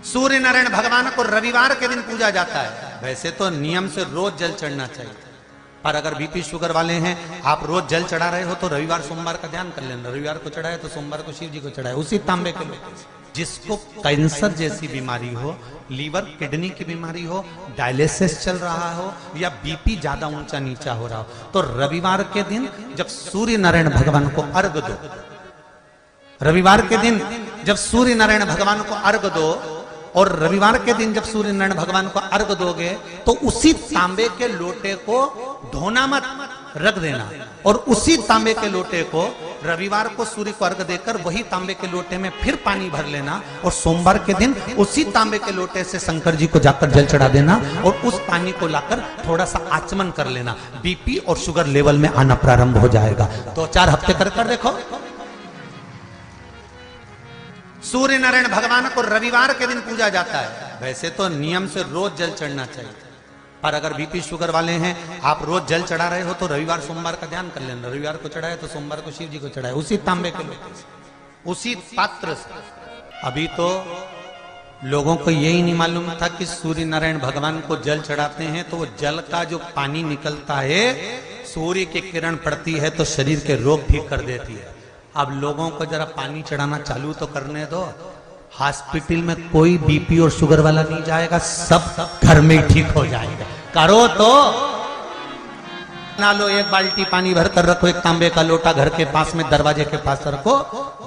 सूर्य नारायण भगवान को रविवार के दिन पूजा जाता है। वैसे तो नियम से रोज जल चढ़ना चाहिए, पर अगर बीपी शुगर वाले हैं, आप रोज जल चढ़ा रहे हो तो रविवार सोमवार का ध्यान कर लेना। रविवार को चढ़ाए तो सोमवार को शिव जी को चढ़ाए, उसी तांबे के लोटे से। जिसको कैंसर जैसी बीमारी हो, लीवर किडनी की बीमारी हो, डायलिसिस चल रहा हो, या बीपी ज्यादा ऊंचा नीचा हो रहा हो, तो रविवार के दिन जब सूर्य नारायण भगवान को अर्घ दो, रविवार के दिन जब सूर्य नारायण भगवान को अर्घ दो, और रविवार के दिन जब सूर्य नारायण भगवान को अर्घ दोगे तो उसी तांबे के लोटे को धोना मत, रख देना, और उसी तांबे के लोटे को रविवार को सूर्य को अर्घ देकर वही तांबे के लोटे में फिर पानी भर लेना, और सोमवार के दिन उसी तांबे के लोटे से शंकर जी को जाकर जल चढ़ा देना, और उस पानी को लाकर थोड़ा सा आचमन कर लेना। बीपी और शुगर लेवल में आना प्रारंभ हो जाएगा। 2-4 हफ्ते कर देखो। सूर्य नारायण भगवान को रविवार के दिन पूजा जाता है। वैसे तो नियम से रोज जल चढ़ना चाहिए, पर अगर बीपी शुगर वाले हैं, आप रोज जल चढ़ा रहे हो तो रविवार सोमवार का ध्यान कर लेना। रविवार को चढ़ाए तो सोमवार को शिव जी को चढ़ाए, उसी तांबे के लोटे से, उसी पात्र से। अभी तो लोगों को यही नहीं मालूम था कि सूर्य नारायण भगवान को जल चढ़ाते हैं तो वो जल का जो पानी निकलता है, सूर्य की किरण पड़ती है तो शरीर के रोग ठीक कर देती है। अब लोगों को जरा पानी चढ़ाना चालू तो करने दो। हॉस्पिटल में कोई बीपी और शुगर वाला नहीं जाएगा, सब घर में ही ठीक हो जाएगा। करो तो ना लो, एक बाल्टी पानी भर कर रखो, एक तांबे का लोटा घर के पास में दरवाजे के पास रखो।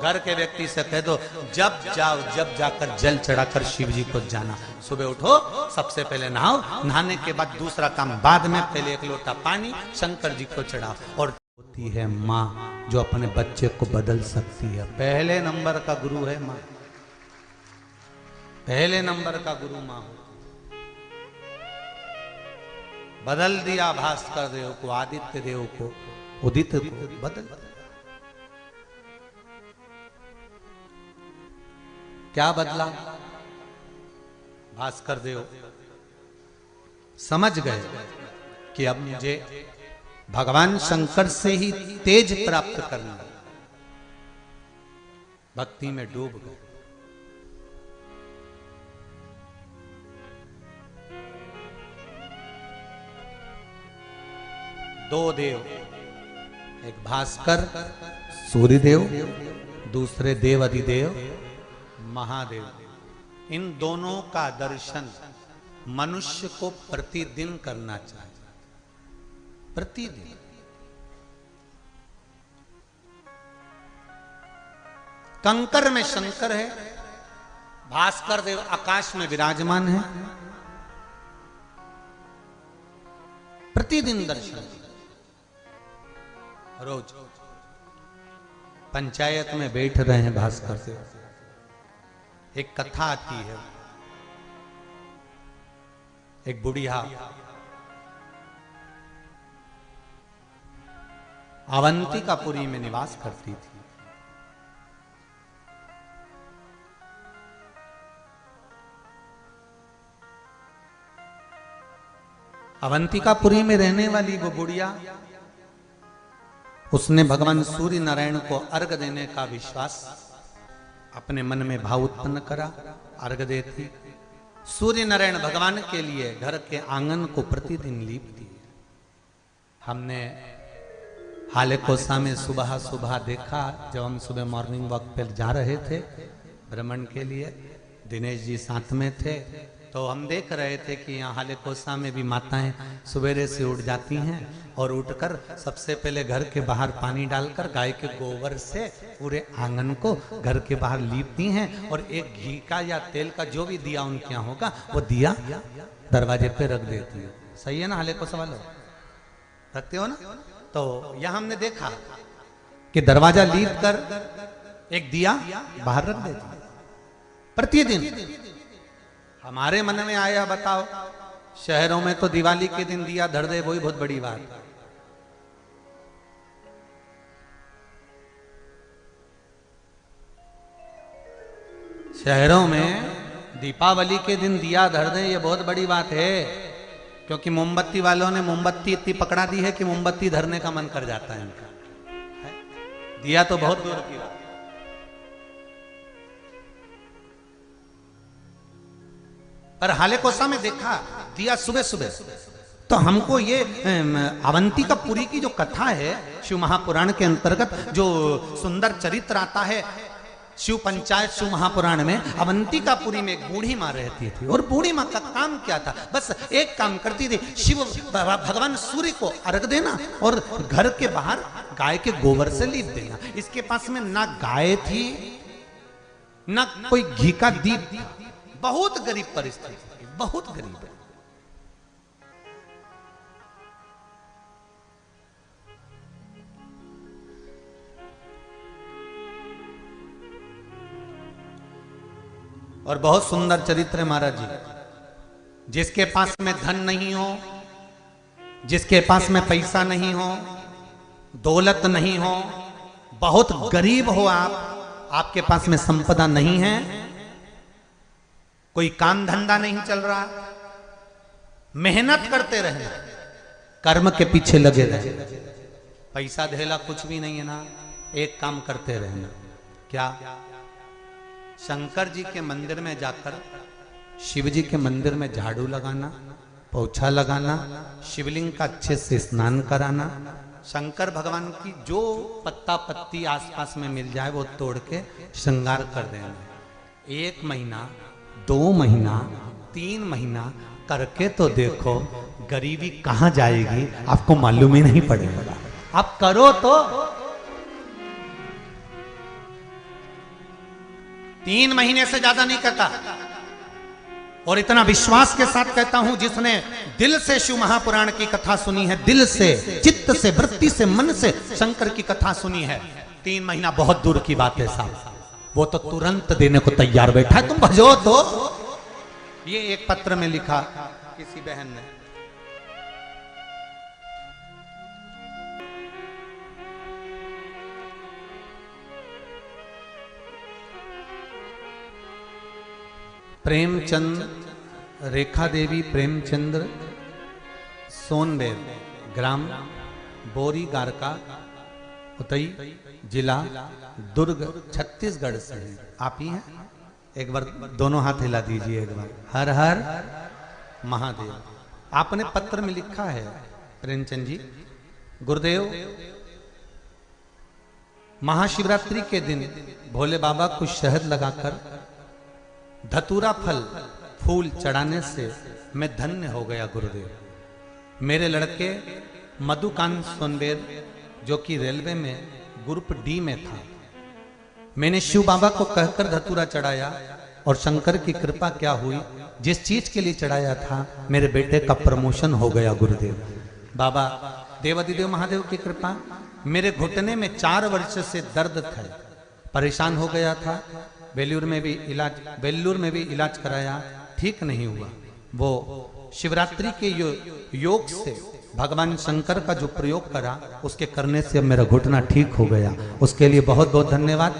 घर के व्यक्ति से कह दो जब जाओ, जब जाकर जल चढ़ाकर शिव जी को जाना। सुबह उठो, सबसे पहले नहाओ, नहाने के बाद दूसरा काम बाद में, पहले एक लोटा पानी शंकर जी को चढ़ाओ। और होती है माँ जो अपने बच्चे को बदल सकती है। पहले नंबर का गुरु है माँ, पहले नंबर का गुरु माँ हो। बदल दिया भास्कर देव को, आदित्य देव को, उदित को बदल। क्या बदला? भास्कर देव समझ गए कि अब मुझे भगवान शंकर से ही तेज प्राप्त करना। भक्ति में डूब गए। दो देव, एक भास्कर सूर्यदेव, दूसरे देव अधिदेव महादेव। इन दोनों का दर्शन मनुष्य को प्रतिदिन करना चाहिए, प्रतिदिन। कंकर में शंकर है, भास्कर देव आकाश में विराजमान है। प्रतिदिन दर्शन, रोज पंचायत में बैठ रहे हैं भास्कर देव। एक कथा आती है, एक बुढ़िया अवंतिकापुरी में निवास करती थी। अवंतिकापुरी में रहने वाली वो बुढ़िया, उसने भगवान सूर्य नारायण को अर्घ देने का विश्वास अपने मन में भाव उत्पन्न करा। अर्घ देती, सूर्य नारायण भगवान के लिए घर के आंगन को प्रतिदिन लीपती। हमने हालेकोसा में सुबह सुबह देखा, जब हम सुबह मॉर्निंग वॉक पे जा रहे थे भ्रमण के लिए, दिनेश जी साथ में थे, तो हम देख रहे थे कि यहाँ हालेकोसा में भी माताएं सवेरे से उठ जाती हैं और उठकर सबसे पहले घर के बाहर पानी डालकर गाय के गोबर से पूरे आंगन को घर के बाहर लीपती हैं, और एक घी का या तेल का जो भी दिया उनके यहाँ होगा वो दिया दरवाजे पे रख देती है। सही है ना? हालेकोसा वालों रखते हो ना? तो यहाँ हमने देखा कि दरवाजा लीप कर एक दिया बाहर रख देती प्रतिदिन। हमारे मन में आया, बताओ, शहरों में तो दिवाली के दिन दिया धर दे, वही बहुत बड़ी बात। शहरों में दीपावली के दिन दिया धर दे, ये बहुत बड़ी बात है, क्योंकि मोमबत्ती वालों ने मोमबत्ती इतनी पकड़ा दी है कि मोमबत्ती धरने का मन कर जाता है इनका। दिया तो बहुत दूर की बात। पर हाले कोसा में देखा दिया सुबह सुबह, तो हमको ये अवंतिकापुरी की जो कथा है शिव महापुराण के अंतर्गत, जो सुंदर चरित्र आता है शिव पंचायत शिव महापुराण में, अवंतिकापुरी में एक बूढ़ी माँ रहती थी। और बूढ़ी माँ का काम क्या था, बस एक काम करती थी, शिव भगवान सूर्य को अर्घ देना और घर के बाहर गाय के गोबर से लीप देना। इसके पास में ना गाय थी ना कोई घी का दीप, बहुत गरीब परिस्थिति, बहुत गरीब है। और बहुत सुंदर चरित्र है महाराज जी। जिसके पास में धन नहीं हो, जिसके पास में पैसा नहीं हो, दौलत नहीं हो, बहुत गरीब हो आप, आपके पास में संपदा नहीं है, कोई काम धंधा नहीं चल रहा, मेहनत करते रहना, कर्म के पीछे लगे रहे, पैसा धेला कुछ भी नहीं है ना, एक काम करते रहना। क्या? शंकर जी के मंदिर में जाकर शिव जी के मंदिर में झाड़ू लगाना, पोछा लगाना, शिवलिंग का अच्छे से स्नान कराना, शंकर भगवान की जो पत्ता पत्ती आसपास में मिल जाए वो तोड़ के श्रृंगार कर देना। 1 महीना, 2 महीना, 3 महीना करके तो देखो गरीबी कहां जाएगी आपको मालूम ही नहीं पड़ेगा। आप करो तो 3 महीने से ज्यादा नहीं कहता, और इतना विश्वास के साथ कहता हूं, जिसने दिल से शिव महापुराण की कथा सुनी है, दिल से, चित्त से, वृत्ति से, मन से शंकर की कथा सुनी है, 3 महीना बहुत दूर की बात है साहब, वो तो तुरंत देने को तैयार बैठा है, तुम भजो तो। ये एक पत्र में लिखा किसी बहन ने। प्रेमचंद, रेखा देवी प्रेमचंद्र, सोनबेर, ग्राम बोरी गारका, उतई, जिला दुर्ग, छत्तीसगढ़ से हैं। आप ही हैं? एक बार दोनों हाथ हिला दीजिए एक बार। हर हर महादेव। आपने पत्र में लिखा है प्रेमचंद जी, गुरुदेव महाशिवरात्रि के दिन भोले बाबा को शहद लगाकर धतूरा फल फूल चढ़ाने से मैं धन्य हो गया गुरुदेव। मेरे लड़के मधुकांत सोनबेर जो कि रेलवे में ग्रुप डी में था, मैंने शिव बाबा को कहकर धतूरा चढ़ाया और शंकर की कृपा क्या हुई, जिस चीज के लिए चढ़ाया था मेरे बेटे का प्रमोशन हो गया गुरुदेव। बाबा देवादिदेव महादेव की कृपा, मेरे घुटने में 4 वर्ष से दर्द था, परेशान हो गया था, बेल्लूर में भी इलाज कराया, ठीक नहीं हुआ। वो शिवरात्रि के योग से भगवान शंकर का जो प्रयोग करा, उसके करने से अब मेरा घुटना ठीक हो गया, उसके लिए बहुत बहुत धन्यवाद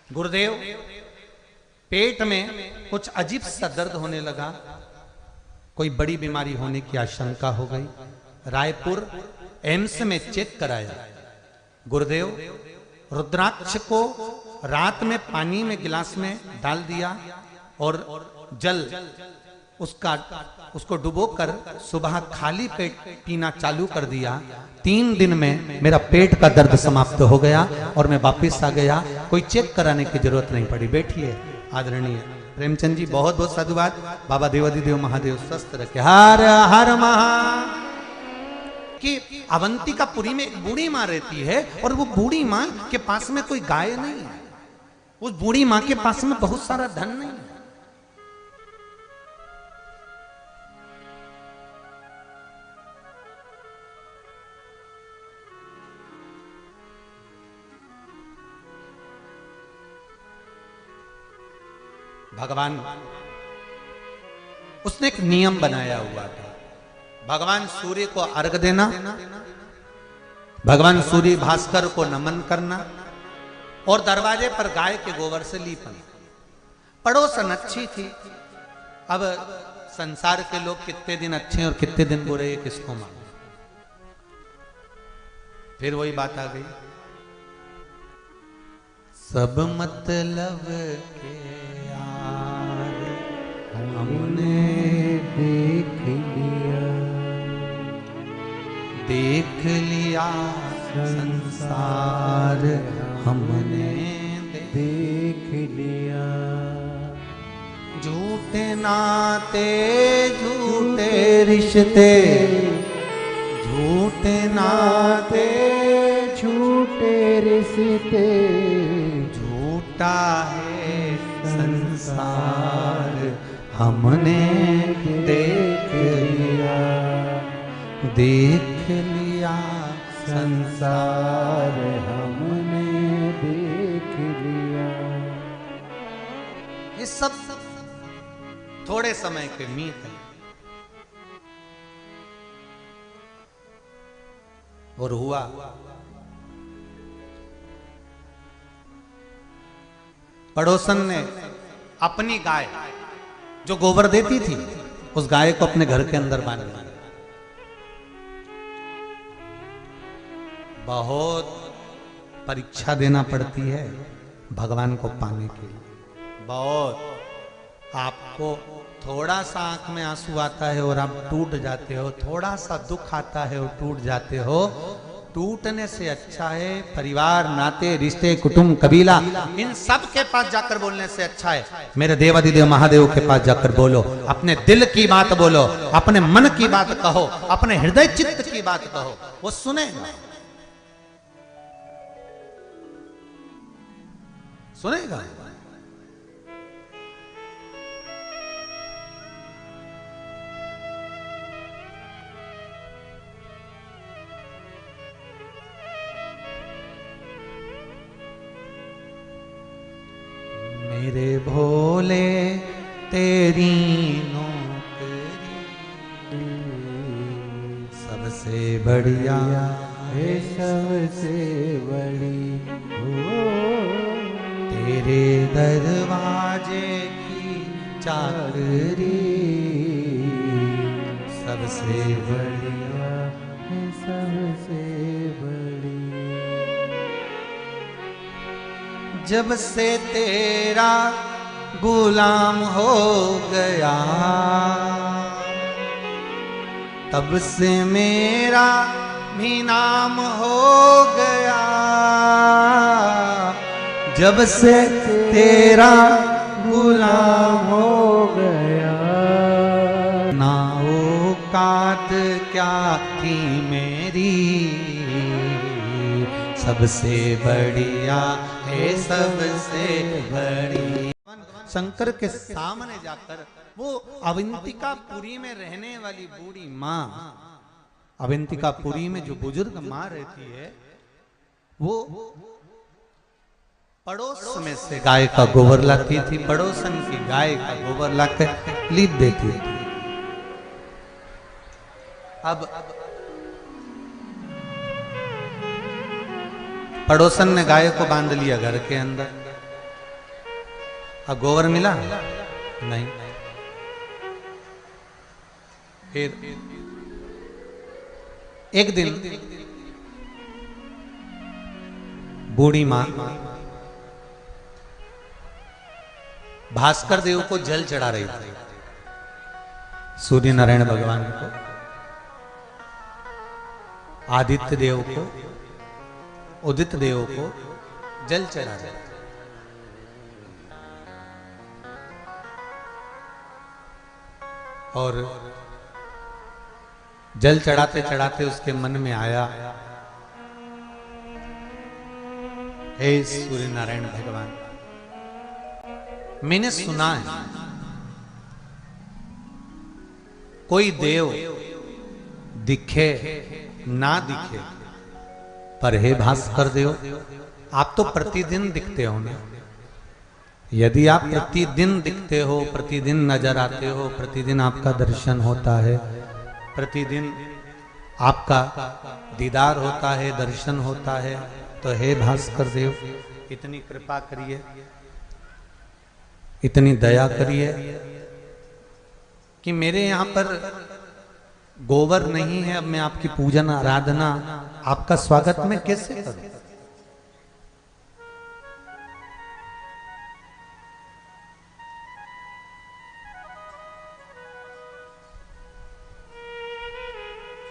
गुरुदेव। पेट में कुछ अजीब सा दर्द होने लगा, कोई बड़ी बीमारी होने की आशंका हो गई, रायपुर एम्स में चेक कराया। गुरुदेव रुद्राक्ष को रात में पानी में गिलास में डाल दिया और जल उसको डुबोकर सुबह खाली पेट पीना चालू कर दिया। 3 दिन में मेरा पेट का दर्द समाप्त हो गया और मैं वापस आ गया, कोई चेक कराने की जरूरत नहीं पड़ी। बैठिए आदरणीय प्रेमचंद जी, बहुत बहुत साधुवाद। बाबा देवादिदेव महादेव स्वस्थ रखे। हर हर महा। कि अवंतिकापुरी में एक बूढ़ी माँ रहती है और वो बूढ़ी माँ के पास में कोई गाय नहीं है, उस बूढ़ी माँ के पास में बहुत सारा धन नहीं है। भगवान उसने एक नियम बनाया हुआ था, भगवान सूर्य को अर्घ देना, भगवान सूर्य भास्कर को नमन करना और दरवाजे पर गाय के गोबर से लीपन। पड़ोसन अच्छी थी। अब संसार के लोग कितने दिन अच्छे और कितने दिन बुरे, किसको मालूम। फिर वही बात आ गई, सब मतलब के यार हम संसार हमने देख लिया। झूठे नाते झूठे रिश्ते, झूठे नाते झूठे रिश्ते, झूठा है संसार हमने देख लिया, देख लिया संसार हमने देख लिया। ये सब थोड़े समय के मीत है। और हुआ पड़ोसन ने अपनी गाय जो गोबर देती थी उस गाय को अपने घर के अंदर बांध दिया। बहुत परीक्षा देना पड़ती है भगवान को पाने के लिए। बहुत आपको थोड़ा सा आंख में आंसू आता है और आप टूट जाते हो, थोड़ा सा दुख आता है और टूट जाते हो। टूटने से अच्छा है परिवार, नाते, रिश्ते, कुटुंब, कबीला, इन सब के पास जाकर बोलने से अच्छा है मेरे देवादिदेव महादेव के पास जाकर बोलो, अपने दिल की बात बोलो, अपने मन की बात कहो, अपने हृदय चित्त की बात कहो, वो सुनेगा। सुनेगा। मेरे भोले तेरी नौकरी सबसे बढ़िया है, सबसे बड़ी हो। तेरे दरवाजे की चाकरी सबसे बढ़िया है, सबसे बड़ी। जब से तेरा गुलाम हो गया तब से मेरा भी नाम हो गया। जब से तेरा गुलाम हो गया, ना औकात क्या थी मेरी, सबसे बढ़िया है सबसे बड़ी। शंकर के सामने जाकर वो अवंतिकापुरी में रहने वाली बूढ़ी माँ, अवंतिकापुरी में जो बुजुर्ग माँ रहती है, वो पड़ोस में से गाय का गोबर लाती थी, पड़ोसन की गाय का गोबर लाकर लीप देती थी। अब पड़ोसन ने गाय को बांध लिया घर के अंदर, अब गोबर मिला नहीं। फिर एक दिन बूढ़ी मां भास्कर देव को जल चढ़ा रही थी, सूर्य नारायण भगवान को, आदित्य देव को, उदित देव को जल चढ़ा रही थी। और जल चढ़ाते चढ़ाते उसके मन में आया, हे सूर्य नारायण भगवान, मैंने सुना है कोई देव दिखे ना दिखे, पर हे भास्कर देव आप तो प्रतिदिन दिखते हो ना। यदि आप प्रतिदिन दिखते हो, प्रतिदिन नजर आते हो, प्रतिदिन आपका दर्शन होता है, प्रतिदिन आपका दीदार होता है, दर्शन होता है, तो हे भास्कर देव इतनी कृपा करिए, इतनी दया करिए कि मेरे यहाँ पर गोबर नहीं है, अब मैं आपकी पूजन आराधना आपका स्वागत मैं कैसे करूं?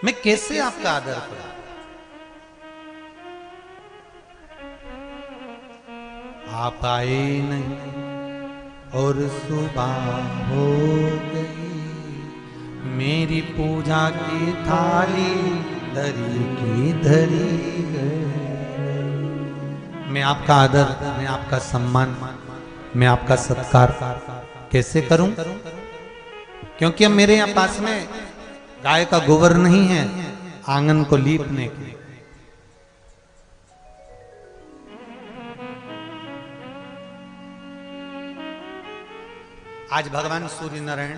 मैं कैसे आपका आदर करूं? आप आए नहीं और सुबह हो गई, मेरी पूजा की थाली धरी की धरी गई। मैं आपका आदर, मैं आपका सम्मान, मैं आपका सत्कार कैसे करूं? क्योंकि अब मेरे यहाँ पास में गाय का गोबर नहीं है आंगन को लीपने के। आज भगवान सूर्य नारायण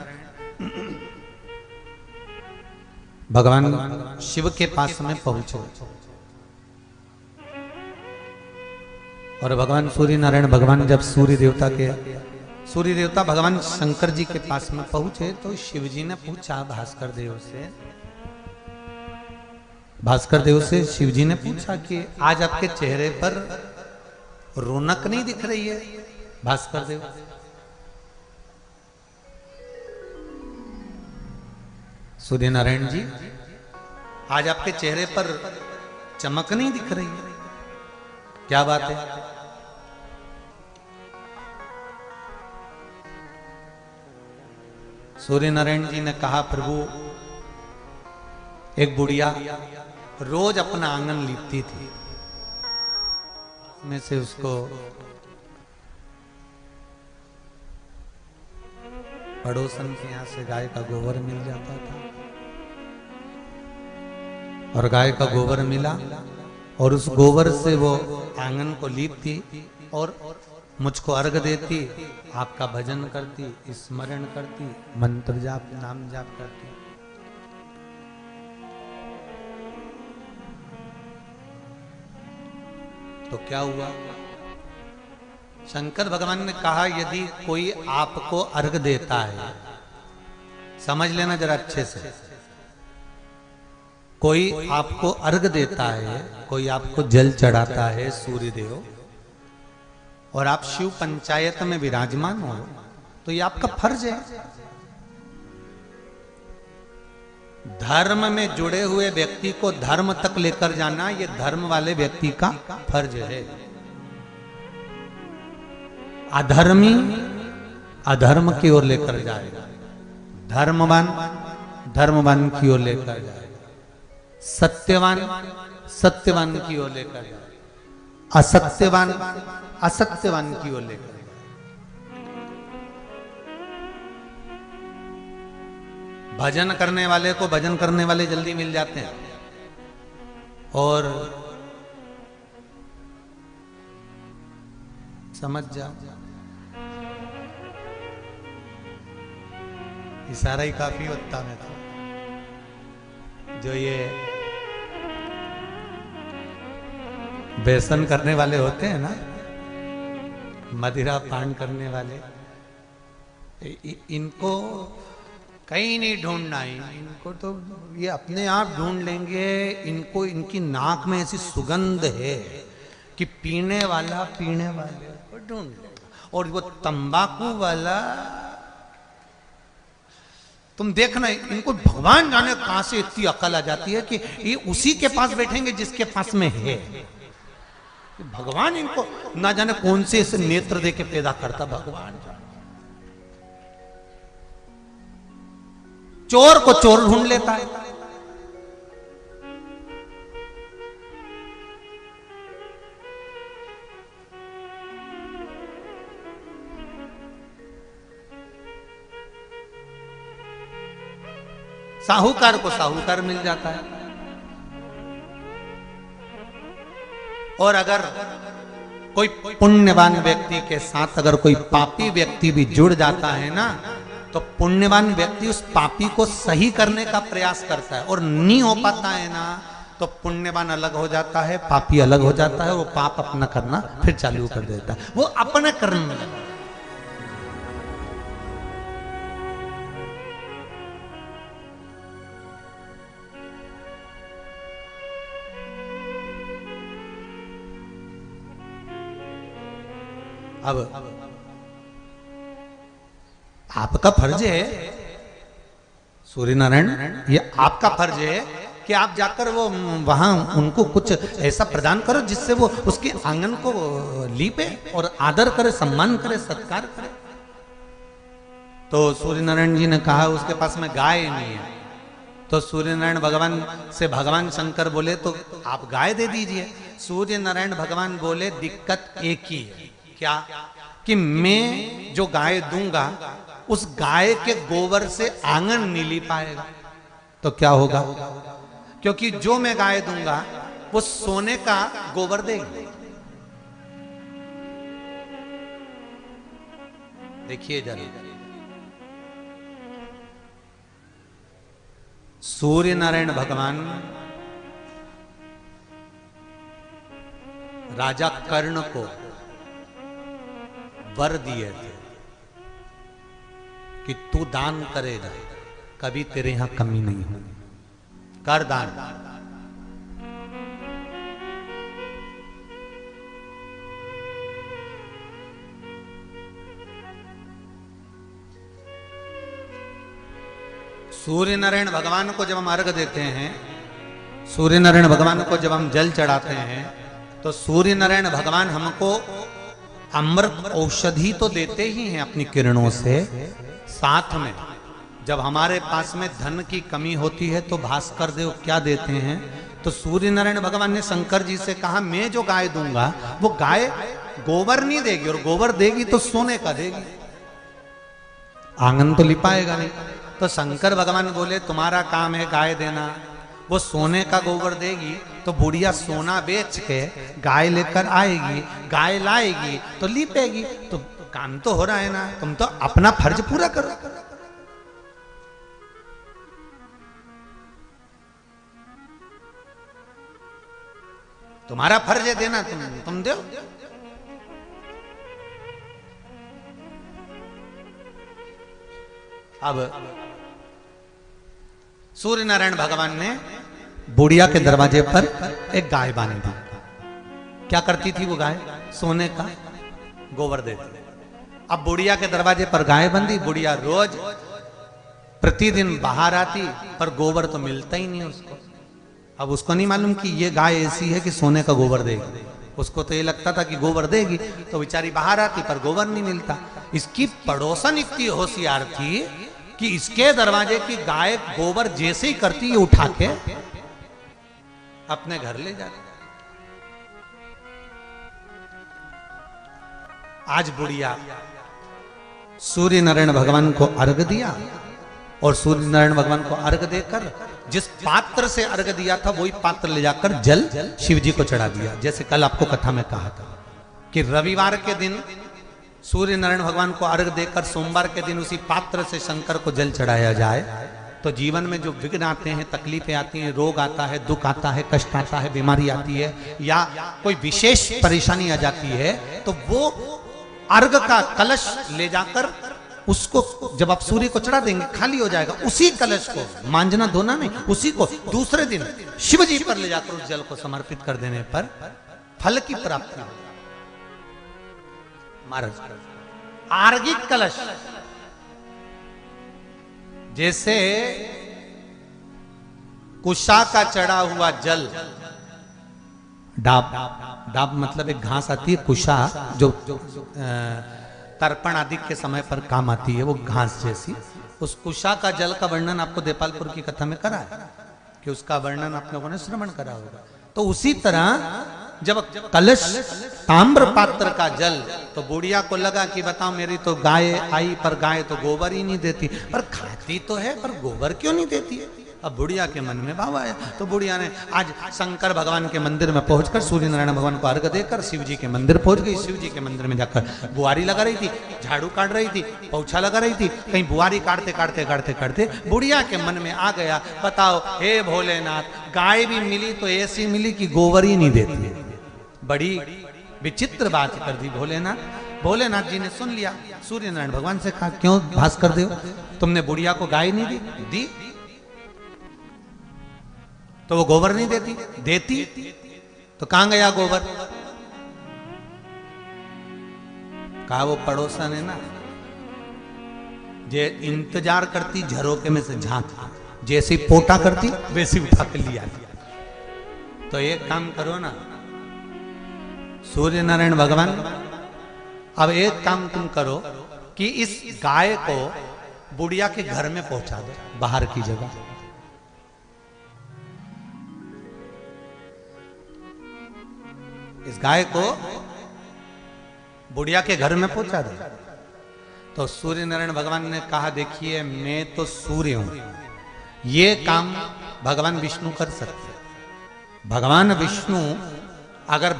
भगवान शिव के पास में पहुंचे और भगवान सूर्य नारायण भगवान जब सूर्य देवता भगवान शंकर जी के पास में पहुंचे तो शिव जी ने पूछा भास्कर देव से शिव जी ने पूछा कि आज आपके चेहरे पर रौनक नहीं दिख रही है भास्कर देव? सूर्य नारायण जी, आज आपके चेहरे पर चमक नहीं दिख रही है, क्या बात है? सूर्य नारायण जी ने कहा, प्रभु एक बुढ़िया रोज अपना आंगन लीपती थी, में से उसको पड़ोसन के यहां से गाय का गोबर मिल जाता था और गाय का गोबर मिला और उस गोबर से वो आंगन को लीपती और मुझको अर्घ देती, आपका भजन करती, स्मरण करती, मंत्र जाप, नाम जाप करती। तो क्या हुआ? शंकर भगवान ने कहा, यदि कोई आपको अर्घ देता है, समझ लेना जरा अच्छे से, कोई आपको अर्घ देता है, कोई आपको जल चढ़ाता है सूर्य देव, और आप शिव पंचायत में विराजमान हो, तो ये आपका फर्ज है। धर्म में जुड़े हुए व्यक्ति को धर्म तक लेकर जाना, ये धर्म वाले व्यक्ति का फर्ज है। अधर्मी अधर्म की ओर लेकर जाएगा, धर्मवान धर्मवान की ओर लेकर जाएगा, सत्यवान सत्यवान की ओर लेकर जाएगा, असत्यवान असत्यवान की ओर लेकर जाएगा। भजन करने वाले को भजन करने वाले जल्दी मिल जाते हैं, और समझ जा, इशारा ही काफी होता है। जो ये व्यसन करने वाले होते हैं ना, मदिरा पान करने वाले, इनको कहीं नहीं ढूंढना है, इनको तो ये अपने आप ढूंढ लेंगे। इनको इनकी नाक में ऐसी सुगंध है कि पीने वाले को ढूंढ लेगा। और वो तंबाकू वाला, तुम देखना, इनको भगवान जाने कहां से इतनी अकल आ जाती है कि ये उसी के पास बैठेंगे जिसके पास में है। भगवान इनको ना जाने कौन से ऐसे नेत्र दे के पैदा करता भगवान। चोर को चोर ढूंढ लेता है। साहूकार को साहूकार मिल जाता है। और अगर कोई पुण्यवान व्यक्ति के साथ अगर कोई पापी व्यक्ति भी जुड़ जाता है ना, तो पुण्यवान व्यक्ति उस पापी को सही करने का प्रयास करता है, और नहीं हो पाता है ना, तो पुण्यवान अलग हो जाता है, पापी अलग हो जाता है, वो पाप अपना करना फिर चालू कर देता है, वो अपने कर्म में लगा। अब आपका फर्ज है सूर्य नारायण, ये आपका फर्ज है कि आप जाकर वो वहां उनको कुछ ऐसा प्रदान करो जिससे वो उसके आंगन को लीपे और आदर करे, सम्मान करे, सत्कार करे। तो सूर्य नारायण जी ने कहा उसके पास में गाय नहीं है। तो सूर्य नारायण भगवान से भगवान शंकर बोले तो आप गाय दे दीजिए। सूर्य नारायण भगवान बोले दिक्कत एक ही है, क्या कि मैं जो गाय दूंगा उस गाय के गोबर से आंगन नहीं ली पाएगा। तो क्या होगा, क्योंकि जो मैं गाय दूंगा वो सोने का गोबर देगी। देखिए जरा, सूर्य नारायण भगवान राजा कर्ण को वर दिए थे कि तू दान करेगा, कभी तेरे यहां कमी नहीं होगी, कर दान। सूर्य नारायण भगवान को जब हम अर्घ देते हैं, सूर्य नारायण भगवान को जब हम जल चढ़ाते हैं, तो सूर्य नारायण भगवान हमको अमृत औषधि तो देते ही हैं अपनी किरणों से, साथ में जब हमारे पास में धन की कमी होती है तो भास्कर देव क्या देते हैं, तो सूर्य नारायण भगवान ने शंकर जी से कहा मैं जो गाय दूंगा वो गाय गोबर नहीं देगी, और गोबर देगी तो सोने का देगी, आंगन तो लिपाएगा नहीं। तो शंकर भगवान बोले तुम्हारा काम है गाय देना, वो सोने का गोबर देगी तो बुढ़िया सोना बेच के गाय लेकर आएगी, गाय लाएगी तो लीपेगी, तो काम तो हो रहा है ना, तुम तो अपना फर्ज पूरा करो। तुम्हारा फर्ज है देना, तुम दो। अब सूर्य नारायण भगवान ने बुढ़िया के दरवाजे पर एक गाय बांध दी। क्या करती थी वो गाय, सोने का गोबर देती। अब बुढ़िया के दरवाजे पर गाय बंधी, बुढ़िया रोज प्रतिदिन बाहर आती पर गोबर तो मिलता ही नहीं उसको। अब उसको नहीं मालूम कि ये गाय ऐसी है कि सोने का गोबर देगी, उसको तो ये लगता था कि गोबर देगी, तो बेचारी बाहर आती पर गोबर नहीं मिलता। इसकी पड़ोसन इतनी होशियार थी कि इसके दरवाजे की गाय गोबर जैसे ही करती है उठा के अपने घर ले जाती। आज बुढ़िया सूर्य नारायण भगवान को अर्घ दिया, और सूर्य नारायण भगवान को अर्घ देकर जिस पात्र से अर्घ दिया था वही पात्र ले जाकर जल शिव जी को चढ़ा दिया। जैसे कल आपको कथा में कहा था कि रविवार के दिन सूर्य नारायण भगवान को अर्घ देकर सोमवार के दिन उसी पात्र से शंकर को जल चढ़ाया जाए, तो जीवन में जो विघ्न आते हैं, तकलीफें आती हैं, रोग आता है, दुख आता है, कष्ट आता है, बीमारी आती है, या कोई विशेष परेशानी आ जाती है, तो वो अर्घ का कलश ले जाकर उसको जब आप सूर्य को चढ़ा देंगे खाली हो जाएगा। उसी कलश को मांजना धोना नहीं, उसी को दूसरे दिन शिव जी पर ले जाकर उस जल को समर्पित कर देने पर फल की प्राप्ति। महाराज आर्गिक कलश, जैसे कुशा का चढ़ा हुआ जल, डाब, डाब मतलब एक घास आती है, कुशा जो तर्पण आदि के समय पर काम आती है, वो घास जैसी, उस कुशा का जल का वर्णन आपको देपालपुर की कथा में करा है कि उसका वर्णन आप लोगों ने श्रवण करा होगा। तो उसी तरह जब कलश ताम्र पात्र का जल, तो बुढ़िया को लगा कि बताओ मेरी तो गाय आई पर गाय तो गोबर ही नहीं देती, पर खाती तो है पर गोबर क्यों नहीं देती है। अब बुढ़िया के मन में भाव आया, तो बुढ़िया ने आज शंकर भगवान के मंदिर में पहुंचकर सूर्य नारायण भगवान को अर्घ देकर शिव जी के मंदिर पहुंच गई। शिव जी के मंदिर में जाकर बुआरी लगा रही थी, झाड़ू काट रही थी, पोछा लगा रही थी, कहीं बुआरी काटते काटते काटते काटते बुढ़िया के मन में आ गया, बताओ हे भोलेनाथ, गाय भी मिली तो ऐसी मिली कि गोबर ही नहीं देती है। बड़ी विचित्र बात कर दी भोलेनाथ। भोलेनाथ जी ने सुन लिया, सूर्य नारायण भगवान से कहा क्यों भास्कर देव तुमने बुढ़िया को गाय नहीं दी? तो वो गोबर नहीं देती तो कहां गया गोबर? कहा वो पड़ोसन है ना, जे इंतजार करती झरोके में से झांक, जैसी पोटा करती वैसी उठा कर लिया। तो एक काम करो ना सूर्य नारायण भगवान, अब एक काम तुम करो कि इस गाय को बुढ़िया के घर में पहुंचा दो, बाहर की जगह। इस गाय को बुढ़िया के घर में पहुंचा दो। तो सूर्य नारायण भगवान ने कहा देखिए मैं तो सूर्य हूं, ये काम भगवान विष्णु कर सकते। भगवान विष्णु अगर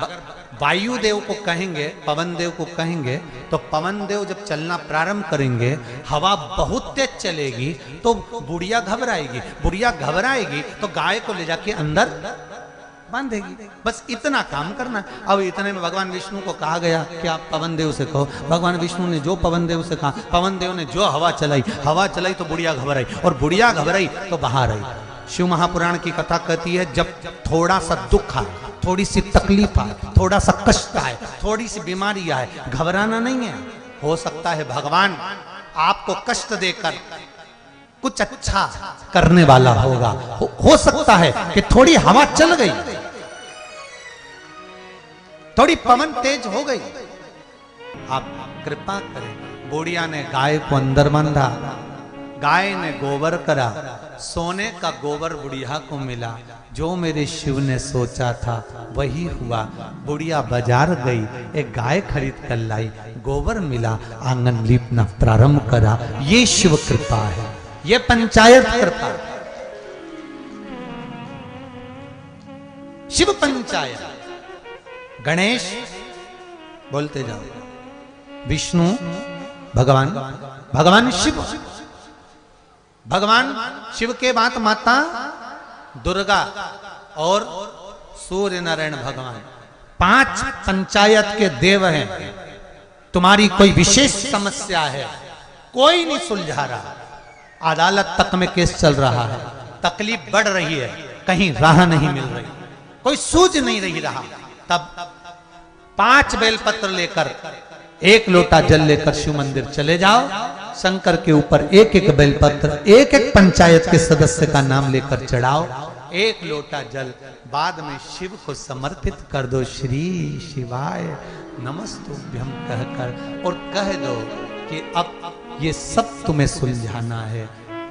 वायुदेव को कहेंगे, पवन देव को कहेंगे, तो पवन देव जब चलना प्रारंभ करेंगे, हवा बहुत तेज चलेगी तो बुढ़िया घबराएगी। बुढ़िया घबराएगी तो गाय को ले जाके अंदर बांधेगी। बस इतना काम करना। अब इतने में भगवान विष्णु को कहा गया कि आप पवन देव से कहो। भगवान विष्णु ने जो पवन देव से कहा, पवन देव ने जो हवा चलाई तो बुढ़िया घबराई, और बुढ़िया घबराई तो बाहर आई। शिव महापुराण की कथा कहती है जब थोड़ा सा दुख आए, थोड़ी सी तकलीफ आए, थोड़ा सा कष्ट आए, थोड़ी सी बीमारी आए, घबराना नहीं है। हो सकता है भगवान आपको कष्ट देकर कुछ अच्छा करने वाला होगा। हो सकता है कि थोड़ी हवा चल गई, थोड़ी पवन तेज हो गई, आप कृपा करें। बुढ़िया ने गाय को अंदर बांधा, गाय ने गोबर करा, सोने का गोबर बुढ़िया को मिला। जो मेरे शिव ने सोचा था वही हुआ। बुढ़िया बाजार गई, एक गाय खरीद कर लाई, गोबर मिला, आंगन लीपना प्रारंभ करा। ये शिव कृपा है, ये पंचायत कृपा, शिव पंचायत। गणेश बोलते जाओ, विष्णु भगवान, भगवान शिव, भगवान शिव के बाद माता दुर्गा और सूर्य नारायण भगवान, 5 पंचायत के देव हैं। तुम्हारी कोई विशेष समस्या है, कोई नहीं सुलझा रहा, अदालत तक में केस चल रहा है, तकलीफ बढ़ रही है, कहीं राह नहीं मिल रही, कोई सूझ नहीं रही रहा, तब 5 बेलपत्र लेकर 1 लोटा जल लेकर शिव मंदिर चले जाओ। शंकर के ऊपर 1-1 बेलपत्र, 1-1 पंचायत के सदस्य का नाम लेकर चढ़ाओ। 1 लोटा जल बाद में शिव को समर्पित कर दो, श्री शिवाय नमस्तुभ्यं कहकर, और कह दो कि अब ये सब तुम्हें सुलझाना है।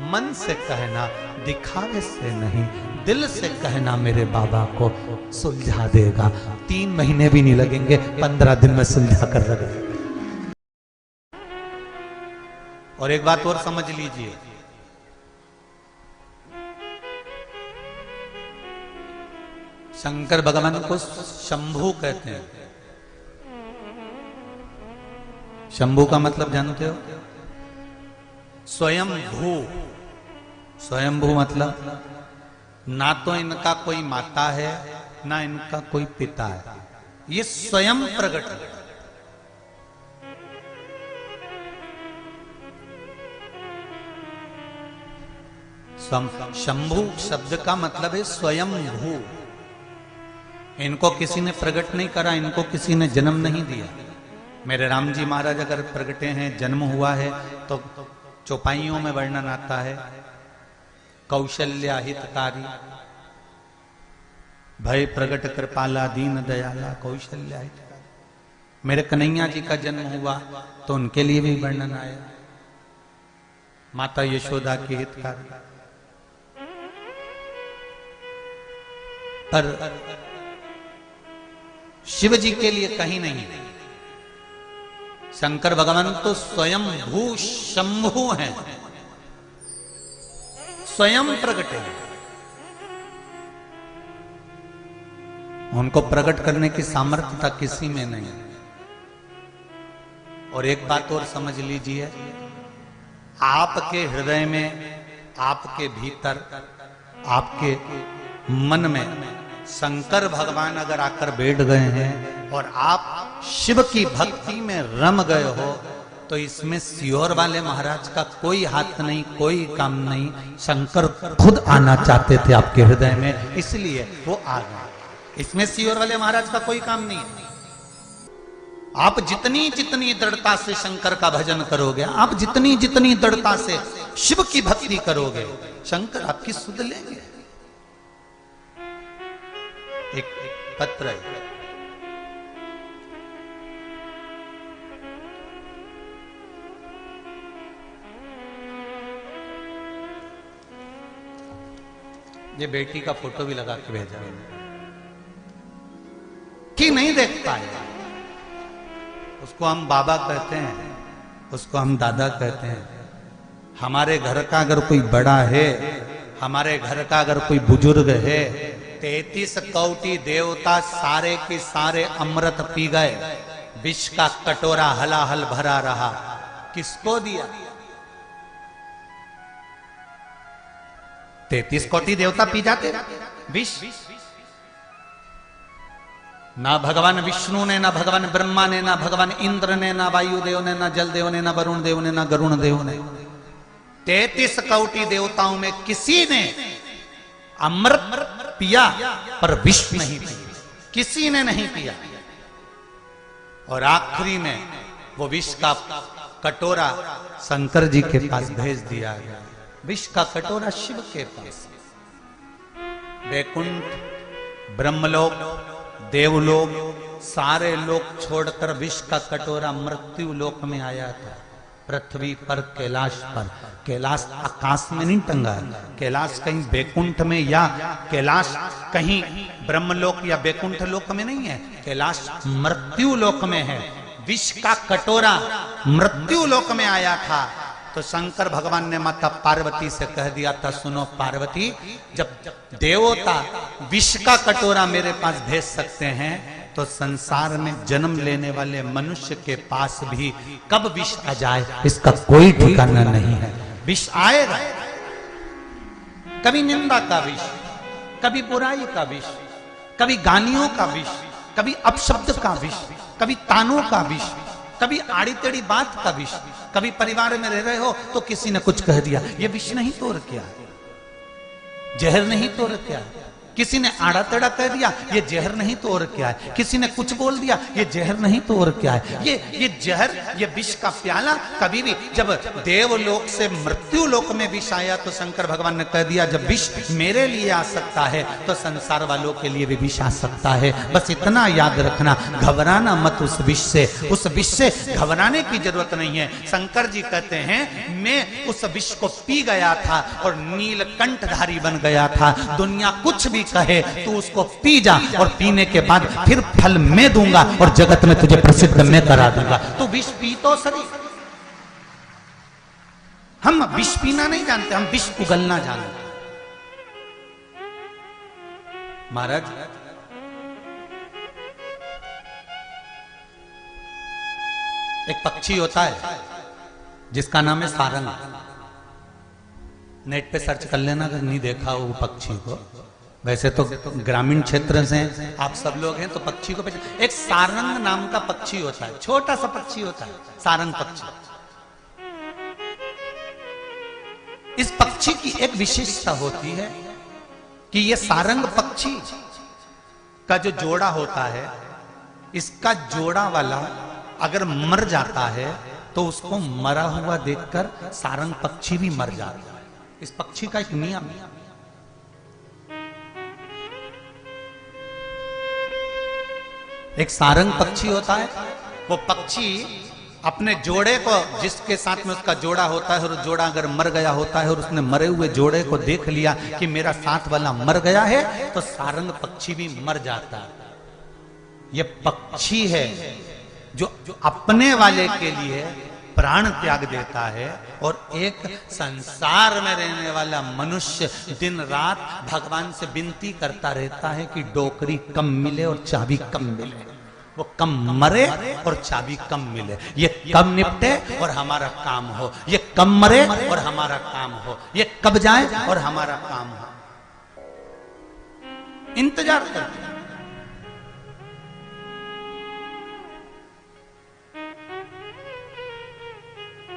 मन से कहना, दिखावे से नहीं, दिल से कहना, मेरे बाबा को सुलझा देगा। 3 महीने भी नहीं लगेंगे, 15 दिन में सुलझा कर रख देगा। और एक बात और समझ लीजिए, शंकर भगवान को शंभू कहते हैं। शंभू का मतलब जानते हो? स्वयं भू। स्वयंभू मतलब ना तो इनका कोई माता है ना इनका कोई पिता है, ये स्वयं प्रकट है। शंभू शब्द का मतलब है स्वयं भू। इनको किसी ने प्रकट नहीं करा, इनको किसी ने जन्म नहीं दिया। मेरे राम जी महाराज अगर प्रकटे हैं, जन्म हुआ है, तो चौपाइयों में वर्णन आता है, कौशल्या हितकारी, भय प्रगट कृपाला, दीन दयाला, कौशल्या हितकारी। मेरे कन्हैया जी का जन्म हुआ तो उनके लिए भी वर्णन आया, माता यशोदा की हितकारी। पर शिव जी के लिए कहीं नहीं। शंकर भगवान तो स्वयं भू शंभु हैं, स्वयं प्रकट है। उनको प्रकट करने की सामर्थ्यता किसी में नहीं। और एक बात और समझ लीजिए, आपके हृदय में, आपके भीतर, आपके मन में शंकर भगवान अगर आकर बैठ गए हैं और आप शिव की भक्ति में रम गए हो, तो इसमें सियोर वाले महाराज का कोई हाथ नहीं, कोई काम नहीं। शंकर खुद आना चाहते थे आपके हृदय में, इसलिए वो आ गए। इसमें सियोर वाले महाराज का कोई काम नहीं। आप जितनी जितनी दृढ़ता से शंकर का भजन करोगे, आप जितनी जितनी दृढ़ता से शिव की भक्ति करोगे, शंकर आपकी सुध लेंगे। एक पत्र है, ये बेटी का फोटो भी लगा के भेजा कि नहीं देख पाए। उसको हम बाबा कहते हैं, उसको हम दादा कहते हैं। हमारे घर का अगर कोई बड़ा है, हमारे घर का अगर कोई बुजुर्ग है, 33 कोटि देवता सारे के सारे अमृत पी गए, विष का कटोरा हलाहल भरा रहा, किसको दिया? 33 कोटि देवता पी जाते विष। ना भगवान विष्णु ने, ना भगवान ब्रह्मा ने, ना भगवान इंद्र ने, ना वायुदेव ने, ना जल देव ने, ना वरुण देव ने, ना गरुण देव ने, 33 कोटि देवताओं में किसी ने अमृत पिया पर विष नहीं पिया, किसी ने नहीं पिया। और आखिरी में वो विष का कटोरा शंकर जी के पास भेज दिया गया। विष का कटोरा शिव के पास। वैकुंठ, ब्रह्मलोक, देवलोक, सारे लोक छोड़कर विष का कटोरा मृत्यु लोक में आया था। पृथ्वी पर, कैलाश पर। कैलाश आकाश में नहीं टंगा है, कैलाश कहीं वैकुंठ में या कैलाश कहीं ब्रह्मलोक या वैकुंठ लोक में नहीं है, कैलाश मृत्यु लोक में है। विष का कटोरा मृत्यु लोक में आया था। तो शंकर भगवान ने माता पार्वती से कह दिया था, सुनो पार्वती, जब देवता विष का कटोरा मेरे पास भेज सकते हैं, तो संसार में जन्म लेने वाले मनुष्य के पास भी कब विष आ जाए इसका कोई ठिकाना नहीं है। विष आएगा, कभी निंदा का विष, कभी बुराई का विष, कभी गालियों का विष, कभी अपशब्द का विष, कभी तानों का विष, कभी आड़ी टेढ़ी बात का विष। कभी परिवार में रह रहे हो तो किसी ने कुछ कह दिया, ये विष नहीं तो और क्या, जहर नहीं तो और क्या। किसी ने आड़ा टेढ़ा कह दिया, ये जहर नहीं तो और क्या है। किसी ने कुछ बोल दिया, ये जहर नहीं तो और क्या है। ये जहर, ये विष का प्याला कभी भी, जब देवलोक से मृत्यु लोक में विष आया तो शंकर भगवान ने कह दिया, जब विष मेरे लिए आ सकता है तो संसार वालों के लिए भी विष आ सकता है। बस इतना याद रखना, घबराना मत उस विष से। उस विष से घबराने की जरूरत नहीं है। शंकर जी कहते हैं, मैं उस विष को पी गया था और नीलकंठधारी बन गया था। दुनिया कुछ भी कहे तू उसको पी जा, और पीने के बाद फिर फल मैं दूंगा और जगत में तुझे प्रसिद्ध मैं करा दूंगा। तो विष पी तो सही। हम विष पीना नहीं जानते, हम विष उगलना जानते। महाराज, एक पक्षी होता है जिसका नाम है सारंग। नेट पे सर्च कर लेना अगर नहीं देखा हो वो पक्षी को। वैसे तो ग्रामीण क्षेत्र से आप सब लोग हैं तो पक्षी को पहचान। एक सारंग नाम का पक्षी होता है, छोटा सा पक्षी होता है सारंग पक्षी। इस पक्षी की एक विशेषता होती है कि ये सारंग पक्षी का जो जोड़ा होता है, इसका जोड़ा वाला अगर मर जाता है तो उसको मरा हुआ देखकर सारंग पक्षी भी मर जाता है। इस पक्षी का एक नियम है। एक सारंग पक्षी होता है, वो पक्षी अपने जोड़े को, जिसके साथ में उसका जोड़ा होता है, और जोड़ा अगर मर गया होता है और उसने मरे हुए जोड़े को देख लिया कि मेरा साथ वाला मर गया है, तो सारंग पक्षी भी मर जाता है। ये पक्षी है जो अपने वाले के लिए प्राण त्याग देता है, और एक संसार में रहने वाला मनुष्य दिन रात भगवान से विनती करता रहता है कि डोकरी कम मिले और चाबी कम मिले। वो कम मरे और चाबी कम मिले, ये कम निपटे और हमारा काम हो, ये कम मरे और हमारा काम हो, ये कब जाए और हमारा काम हो। इंतजार करते हैं।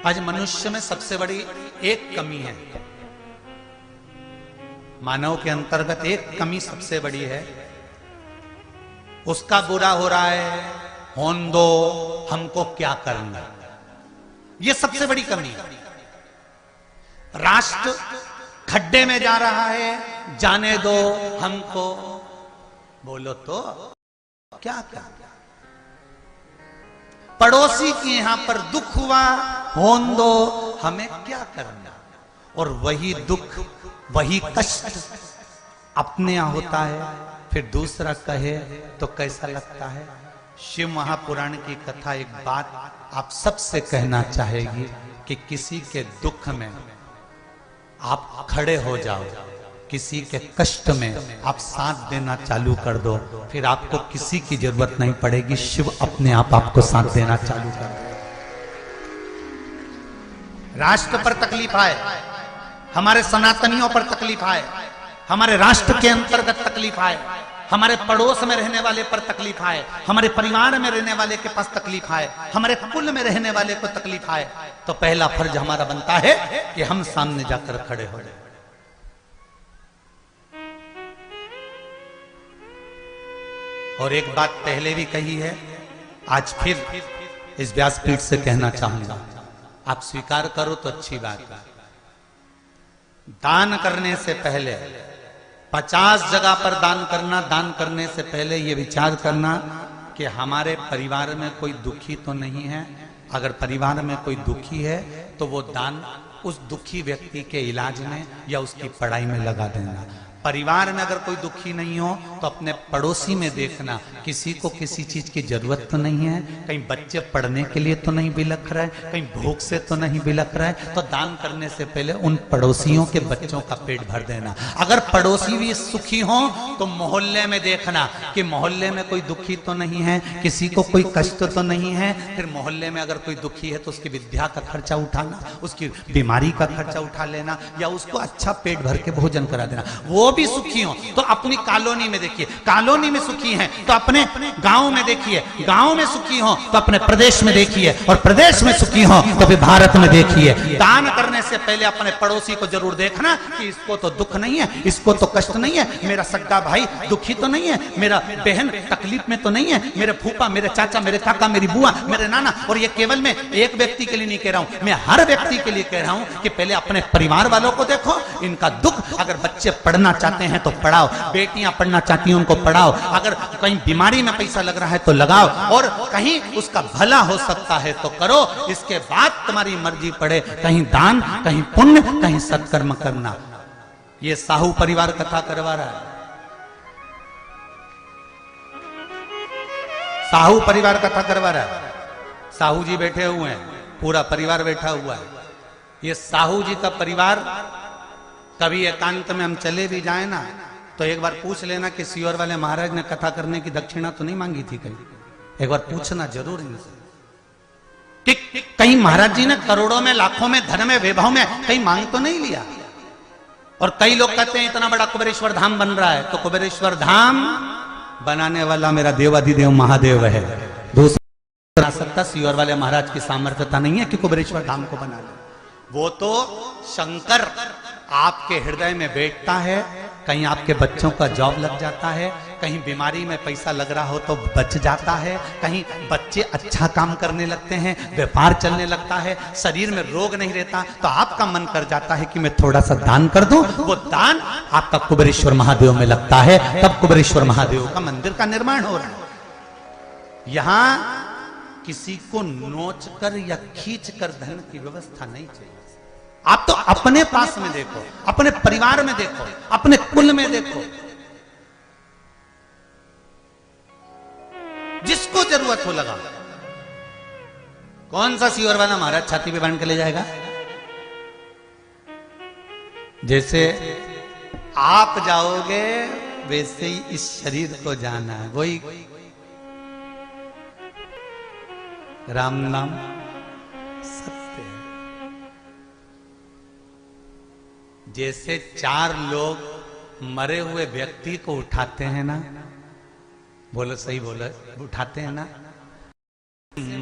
आज मनुष्य में सबसे बड़ी एक कमी है, मानव के अंतर्गत एक कमी सबसे बड़ी है। उसका बुरा हो रहा है होन दो, हमको क्या करना। ये सबसे बड़ी कमी है। राष्ट्र खड्डे में जा रहा है, जाने दो हमको, बोलो तो क्या करना। पड़ोसी के यहां पर दुख हुआ, होन दो, हमें क्या करना। और वही दुख, वही कष्ट अपने यहां होता है, फिर दूसरा कहे तो कैसा लगता है। शिव महापुराण की कथा एक बात आप सबसे कहना चाहेगी कि किसी के दुख में आप खड़े हो जाओ, किसी के कष्ट में आप साथ देना चालू कर दो, फिर आपको किसी की जरूरत नहीं पड़ेगी, शिव अपने आप आपको साथ देना चालू कर दो। राष्ट्र पर तकलीफ आए, हमारे सनातनियों पर तकलीफ आए, हमारे राष्ट्र के अंतर्गत तकलीफ आए, हमारे पड़ोस में रहने वाले पर तकलीफ आए, हमारे परिवार में रहने वाले के पास तकलीफ आए, हमारे कुल में रहने वाले को तकलीफ आए, तो पहला फर्ज हमारा बनता है कि हम सामने जाकर खड़े हो जाए। और एक बात पहले भी कही है, आज फिर इस व्यासपीठ से कहना चाहूंगा, आप स्वीकार करो तो अच्छी बात है। दान करने से पहले 50 जगह पर दान करना, दान करने से पहले यह विचार करना कि हमारे परिवार में कोई दुखी तो नहीं है। अगर परिवार में कोई दुखी है तो वो दान उस दुखी व्यक्ति के इलाज में या उसकी पढ़ाई में लगा देना। परिवार में अगर कोई दुखी नहीं हो तो अपने पड़ोसी में देखना, किसी को किसी चीज की जरूरत तो नहीं है, कहीं बच्चे पढ़ने के लिए तो नहीं बिलख रहे, कहीं भूख से तो नहीं बिलख रहे, तो दान करने से पहले उन पड़ोसियों के बच्चों का पेट भर देना। अगर पड़ोसी भी सुखी हो तो मोहल्ले में देखना कि मोहल्ले में कोई दुखी तो नहीं है, किसी को कोई कष्ट तो नहीं है। फिर मोहल्ले में अगर कोई दुखी है तो उसकी विद्या का खर्चा उठाना, उसकी बीमारी का खर्चा उठा लेना, या उसको अच्छा पेट भर के भोजन करा देना। वो भी सुखी हो तो अपनी कॉलोनी में देखिए, कॉलोनी में सुखी हैं तो अपने गांव में देखिए, गांव में सुखी हो तो अपने प्रदेश में देखिए, और प्रदेश में सुखी हो तो फिर भारत में देखिए। दान करने से पहले अपने पड़ोसी को जरूर देखना कि इसको तो दुख नहीं है, इसको तो कष्ट नहीं है, मेरा सगा भाई दुखी तो नहीं है, मेरा बहन तकलीफ में तो नहीं है, मेरे फूफा, मेरे चाचा, मेरे काका, मेरी बुआ, मेरे नाना। और ये केवल मैं एक व्यक्ति के लिए नहीं कह रहा हूं, मैं हर व्यक्ति के लिए कह रहा हूं कि पहले अपने परिवार वालों को देखो, इनका दुख। अगर बच्चे पढ़ना चाहते हैं तो पढ़ाओ, बेटियां पढ़ना चाहती हैं उनको पढ़ाओ, अगर कहीं बीमारी में पैसा लग रहा है तो लगाओ, और कहीं उसका भला हो सकता है तो करो। इसके बाद तुम्हारी मर्जी पड़े, कहीं दान, कहीं पुण्य, कहीं सत्कर्म करना। ये साहू परिवार कथा करवा रहा है, साहू परिवार कथा करवा रहा है। साहू जी बैठे हुए हैं, पूरा परिवार बैठा हुआ है। ये साहू जी का परिवार, कभी एकांत में हम चले भी जाए ना तो एक बार पूछ लेना कि सीहोर वाले महाराज ने कथा करने की दक्षिणा तो नहीं मांगी थी, कहीं एक बार पूछना जरूर इनसे। कहीं महाराज जी ने करोड़ों में, लाखों में, धन में, वैभव में कहीं मांग तो नहीं लिया। और कई लोग कहते हैं इतना बड़ा कुबेरेश्वर धाम बन रहा है, तो कुबेरेश्वर धाम बनाने वाला मेरा देवाधिदेव महादेव है। दूसरा सकता सीहोर वाले महाराज की सामर्थ्यता नहीं है कि कुबेरेश्वर धाम को बना ले। वो तो शंकर आपके हृदय में बैठता है, कहीं आपके बच्चों का जॉब लग जाता है, कहीं बीमारी में पैसा लग रहा हो तो बच जाता है, कहीं बच्चे अच्छा काम करने लगते हैं, व्यापार चलने लगता है, शरीर में रोग नहीं रहता तो आपका मन कर जाता है कि मैं थोड़ा सा दान कर दूं। वो दान आपका कुबेरेश्वर महादेव में लगता है, तब कुबेरेश्वर महादेव का मंदिर का निर्माण हो रहा है। यहां किसी को नोच कर या खींच कर धन की व्यवस्था नहीं चाहिए। आप तो अपने पास में देखो, अपने परिवार में देखो, अपने कुल में देखो, जिसको जरूरत हो लगा। कौन सा सीहोर वाला महाराज छाती पे बांध के ले जाएगा? जैसे आप जाओगे वैसे ही इस शरीर को जाना है। वही राम नाम सत्य है। जैसे 4 लोग मरे हुए व्यक्ति को उठाते हैं ना, बोलो सही बोलो, उठाते हैं ना,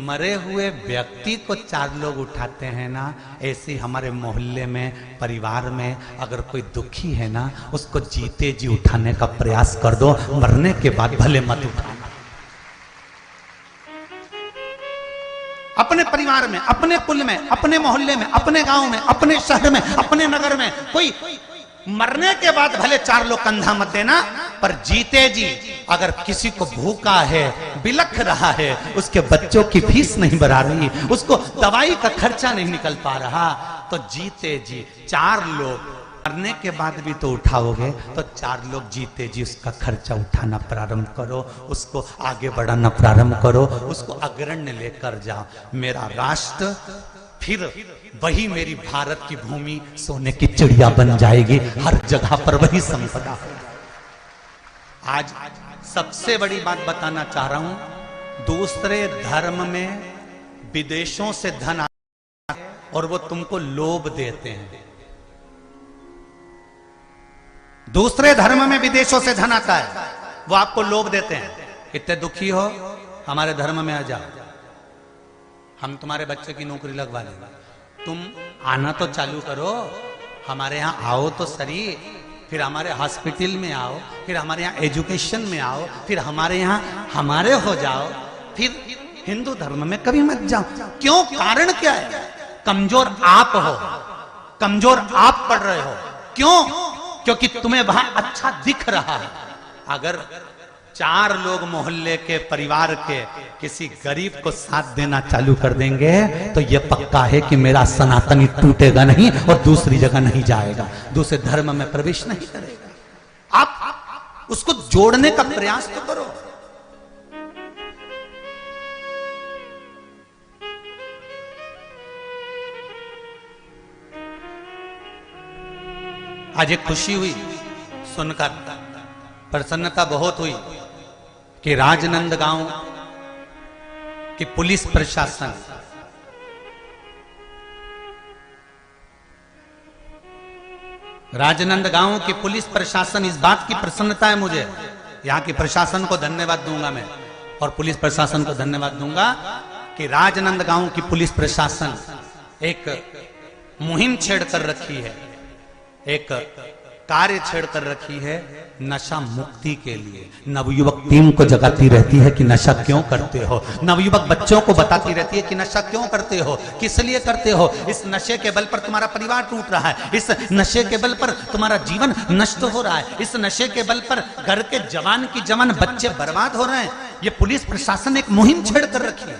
मरे हुए व्यक्ति को 4 लोग उठाते हैं ना, ऐसे हमारे मोहल्ले में, परिवार में अगर कोई दुखी है ना, उसको जीते जी उठाने का प्रयास कर दो, मरने के बाद भले मत उठाना। परिवार में, अपने कुल में, अपने मोहल्ले में, अपने गांव में, अपने शहर में, अपने नगर में कोई मरने के बाद भले 4 लोग कंधा मत देना, पर जीते जी अगर किसी को भूखा है, बिलख रहा है, उसके बच्चों की फीस नहीं भरा रही, उसको दवाई का खर्चा नहीं निकल पा रहा, तो जीते जी 4 लोग मरने के बाद भी तो उठाओगे, तो 4 लोग जीते जी उसका खर्चा उठाना प्रारंभ करो, उसको आगे बढ़ाना प्रारंभ करो, उसको अग्रण्य लेकर जाओ। मेरा राष्ट्र फिर वही मेरी भारत की भूमि सोने की चिड़िया बन जाएगी, हर जगह पर वही संपदा होगी। आज सबसे बड़ी बात बताना चाह रहा हूं, दूसरे धर्म में विदेशों से धन आता है और वो तुमको लोभ देते हैं। दूसरे धर्म में विदेशों से धन आता है, वो आपको लोभ देते हैं, इतने दुखी हो हमारे धर्म में आ जाओ, हम तुम्हारे बच्चे की नौकरी लगवा देंगे, तुम आना तो चालू करो, हमारे यहाँ आओ तो सही, फिर हमारे हॉस्पिटल में आओ, फिर हमारे यहाँ एजुकेशन में आओ, फिर हमारे यहाँ हमारे हो जाओ, फिर हिंदू धर्म में कभी मत जाओ। क्यों? कारण क्या है? कमजोर आप हो, कमजोर आप पढ़ रहे हो। क्यों? क्योंकि तुम्हें वहां अच्छा दिख रहा है। अगर 4 लोग मोहल्ले के, परिवार के किसी गरीब को साथ देना चालू कर देंगे तो यह पक्का है कि मेरा सनातनी टूटेगा नहीं और दूसरी जगह नहीं जाएगा, दूसरे धर्म में प्रवेश नहीं करेगा। आप उसको जोड़ने का प्रयास तो करो। आज एक खुशी हुई सुनकर, प्रसन्नता बहुत हुई कि राजनांदगांव की पुलिस प्रशासन इस बात की प्रसन्नता है मुझे, यहां की प्रशासन को धन्यवाद दूंगा मैं और पुलिस प्रशासन को धन्यवाद दूंगा कि राजनांदगांव की पुलिस प्रशासन एक मुहिम छेड़ कर रखी है, एक कार्य छेड़ कर रखी है नशा मुक्ति के लिए। नवयुवक टीम को जगाती रहती है कि नशा क्यों करते हो, नवयुवक बच्चों को बताती रहती है कि नशा क्यों करते हो, किस लिए करते हो। इस नशे के बल पर तुम्हारा परिवार टूट रहा है, इस नशे के बल पर तुम्हारा जीवन नष्ट हो रहा है, इस नशे के बल पर घर के जवान की जवान बच्चे बर्बाद हो रहे हैं। ये पुलिस प्रशासन एक मुहिम छेड़ कर रखी है।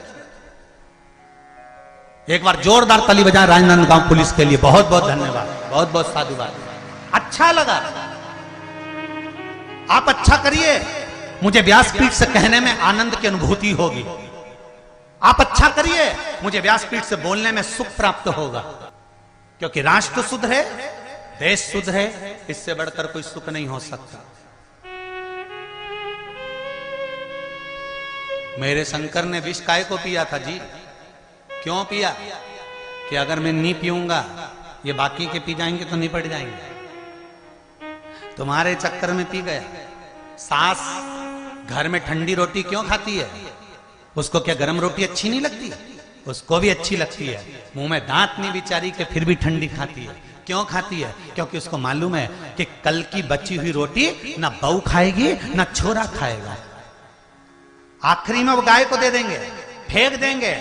एक बार जोरदार ताली बजाएं राजनांदगांव पुलिस के लिए। बहुत बहुत धन्यवाद, बहुत बहुत साधुवाद। अच्छा लगा, आप अच्छा करिए, मुझे व्यासपीठ से कहने में आनंद की अनुभूति होगी। आप अच्छा करिए, मुझे व्यासपीठ से बोलने में सुख प्राप्त होगा, क्योंकि राष्ट्र शुद्ध है, देश शुद्ध है, इससे बढ़कर कोई सुख नहीं हो सकता। मेरे शंकर ने विष काय को पिया था जी? क्यों पिया? कि अगर मैं नहीं पीऊंगा ये बाकी के पी जाएंगे तो निपट जाएंगे। तुम्हारे चक्कर में पी गया। सास घर में ठंडी रोटी क्यों खाती है? उसको क्या गर्म रोटी अच्छी नहीं लगती? उसको भी अच्छी लगती है, मुंह में दांत नहीं बिचारी के फिर भी ठंडी खाती है। क्यों खाती है? क्योंकि उसको मालूम है कि कल की बची हुई रोटी ना बहू खाएगी ना छोरा खाएगा, आखिरी में वो गाय को दे देंगे, फेंक देंगे।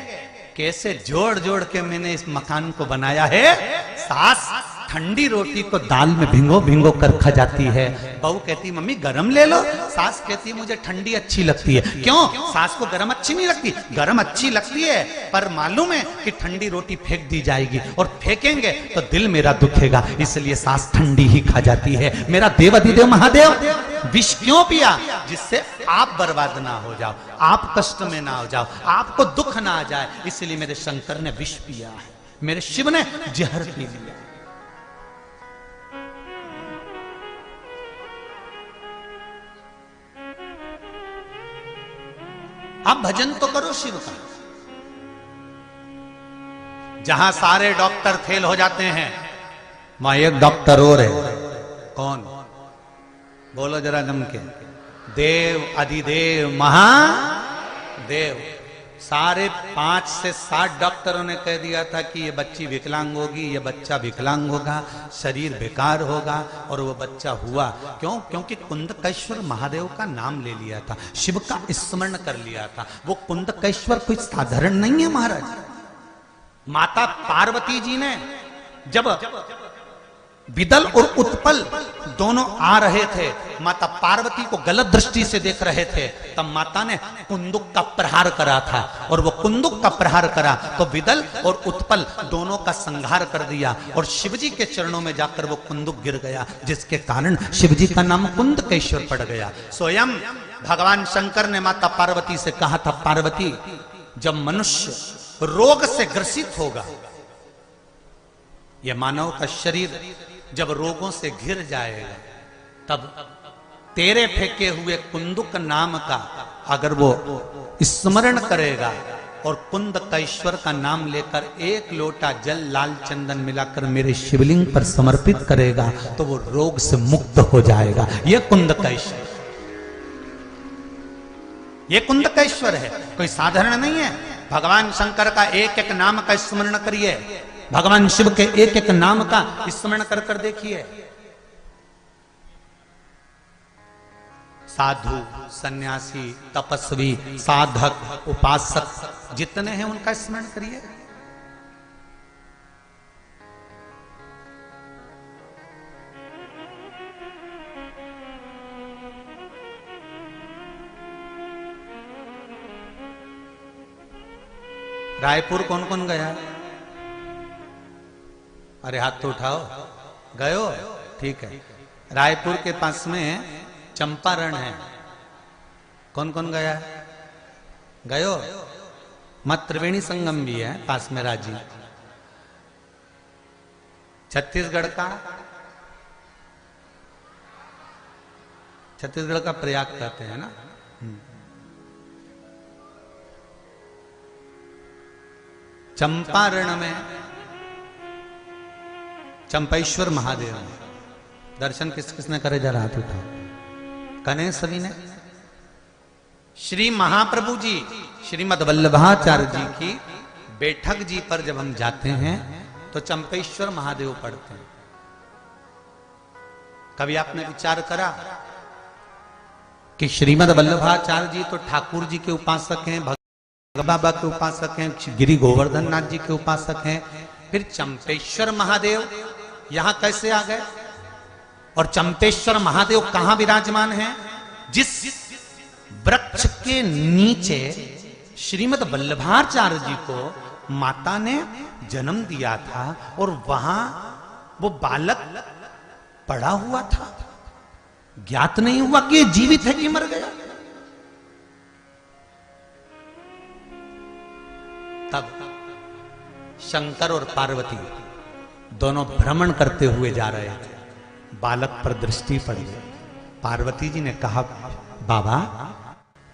कैसे जोड़ जोड़ के मैंने इस मकान को बनाया है। सास ठंडी रोटी को दाल में भिंगो भिंगो कर खा जाती है, बहू कहती मम्मी गरम ले लो, सास कहती मुझे ठंडी अच्छी लगती है। क्यों? सास को गरम अच्छी नहीं लगती, गरम अच्छी लगती है, पर मालूम है कि ठंडी रोटी फेंक दी जाएगी और फेंकेंगे तो दिल मेरा दुखेगा, इसलिए सास ठंडी ही खा जाती है। मेरा देवाधिदेव महादेव विष क्यों पिया? जिससे आप बर्बाद ना हो जाओ, आप कष्ट में ना हो जाओ, आपको दुख ना आ जाए, इसलिए मेरे शंकर ने विष पिया है, मेरे शिव ने जहर पी लिया। आप भजन तो करो शिव का। जहां सारे डॉक्टर फेल हो जाते हैं वहां एक डॉक्टर और है। कौन? बोलो जरा जम के। देव अधिदेव महादेव। सारे 5 से 7 डॉक्टरों ने कह दिया था कि ये बच्ची विकलांग होगी, ये बच्चा विकलांग होगा, शरीर बेकार होगा, और वो बच्चा हुआ। क्यों? क्योंकि कुंदकेश्वर महादेव का नाम ले लिया था, शिव का स्मरण कर लिया था। वो कुंदकेश्वर कोई साधारण नहीं है महाराज, माता पार्वती जी ने जब विदल और उत्पल दोनों आ रहे थे, माता पार्वती को गलत दृष्टि से देख रहे थे, तब माता ने कुंदुक का प्रहार करा था। और वो कुंदुक का प्रहार करा तो विदल और उत्पल दोनों का संहार कर दिया और शिवजी के चरणों में जाकर वो कुंदुक गिर गया, जिसके कारण शिवजी का नाम कुंदकेश्वर पड़ गया। स्वयं भगवान शंकर ने माता पार्वती से कहा था, पार्वती जब मनुष्य रोग से ग्रसित होगा, यह मानव का शरीर जब रोगों से घिर जाएगा, तब तेरे फेंके हुए कुंदुक नाम का अगर वो स्मरण करेगा और कुंदकेश्वर का नाम लेकर एक लोटा जल लाल चंदन मिलाकर मेरे शिवलिंग पर समर्पित करेगा, तो वो रोग से मुक्त हो जाएगा। ये कुंदकेश्वर, ये कुंदकेश्वर है, कोई साधारण नहीं है। भगवान शंकर का एक एक नाम का स्मरण करिए, भगवान शिव के एक एक नाम का स्मरण कर कर देखिए। साधु, सन्यासी, तपस्वी, साधक, उपासक जितने हैं उनका स्मरण करिए। रायपुर कौन कौन गया? अरे हाथ तो उठाओ, गए हो? ठीक है। रायपुर के पास में चंपारण है, कौन कौन गया? गए हो? मत त्रिवेणी संगम भी है पास में, राजी। छत्तीसगढ़ का प्रयाग कहते हैं ना। चंपारण में चंपेश्वर महादेव दर्शन किस किसने करे? जरा हाथ उठाओ, कने सभी ने। श्री महाप्रभु जी श्रीमद वल्लभाचार्य जी की बैठक जी पर जब हम जाते हैं तो चंपेश्वर महादेव पढ़ते हैं। कभी आपने विचार करा कि श्रीमद वल्लभाचार्य जी तो ठाकुर जी के उपासक हैं, बाबा के उपासक हैं, गिरि गोवर्धन नाथ जी के उपासक हैं, फिर चंपेश्वर महादेव यहां कैसे आ गए? और चंपेश्वर महादेव कहां विराजमान हैं? जिस वृक्ष के नीचे श्रीमद वल्लभाचार्य जी को माता ने जन्म दिया था और वहां वो बालक पड़ा हुआ था, ज्ञात नहीं हुआ कि ये जीवित है कि मर गया। तब शंकर और पार्वती दोनों भ्रमण करते हुए जा रहे थे, बालक पर दृष्टि पड़ी। पार्वती जी ने कहा, बाबा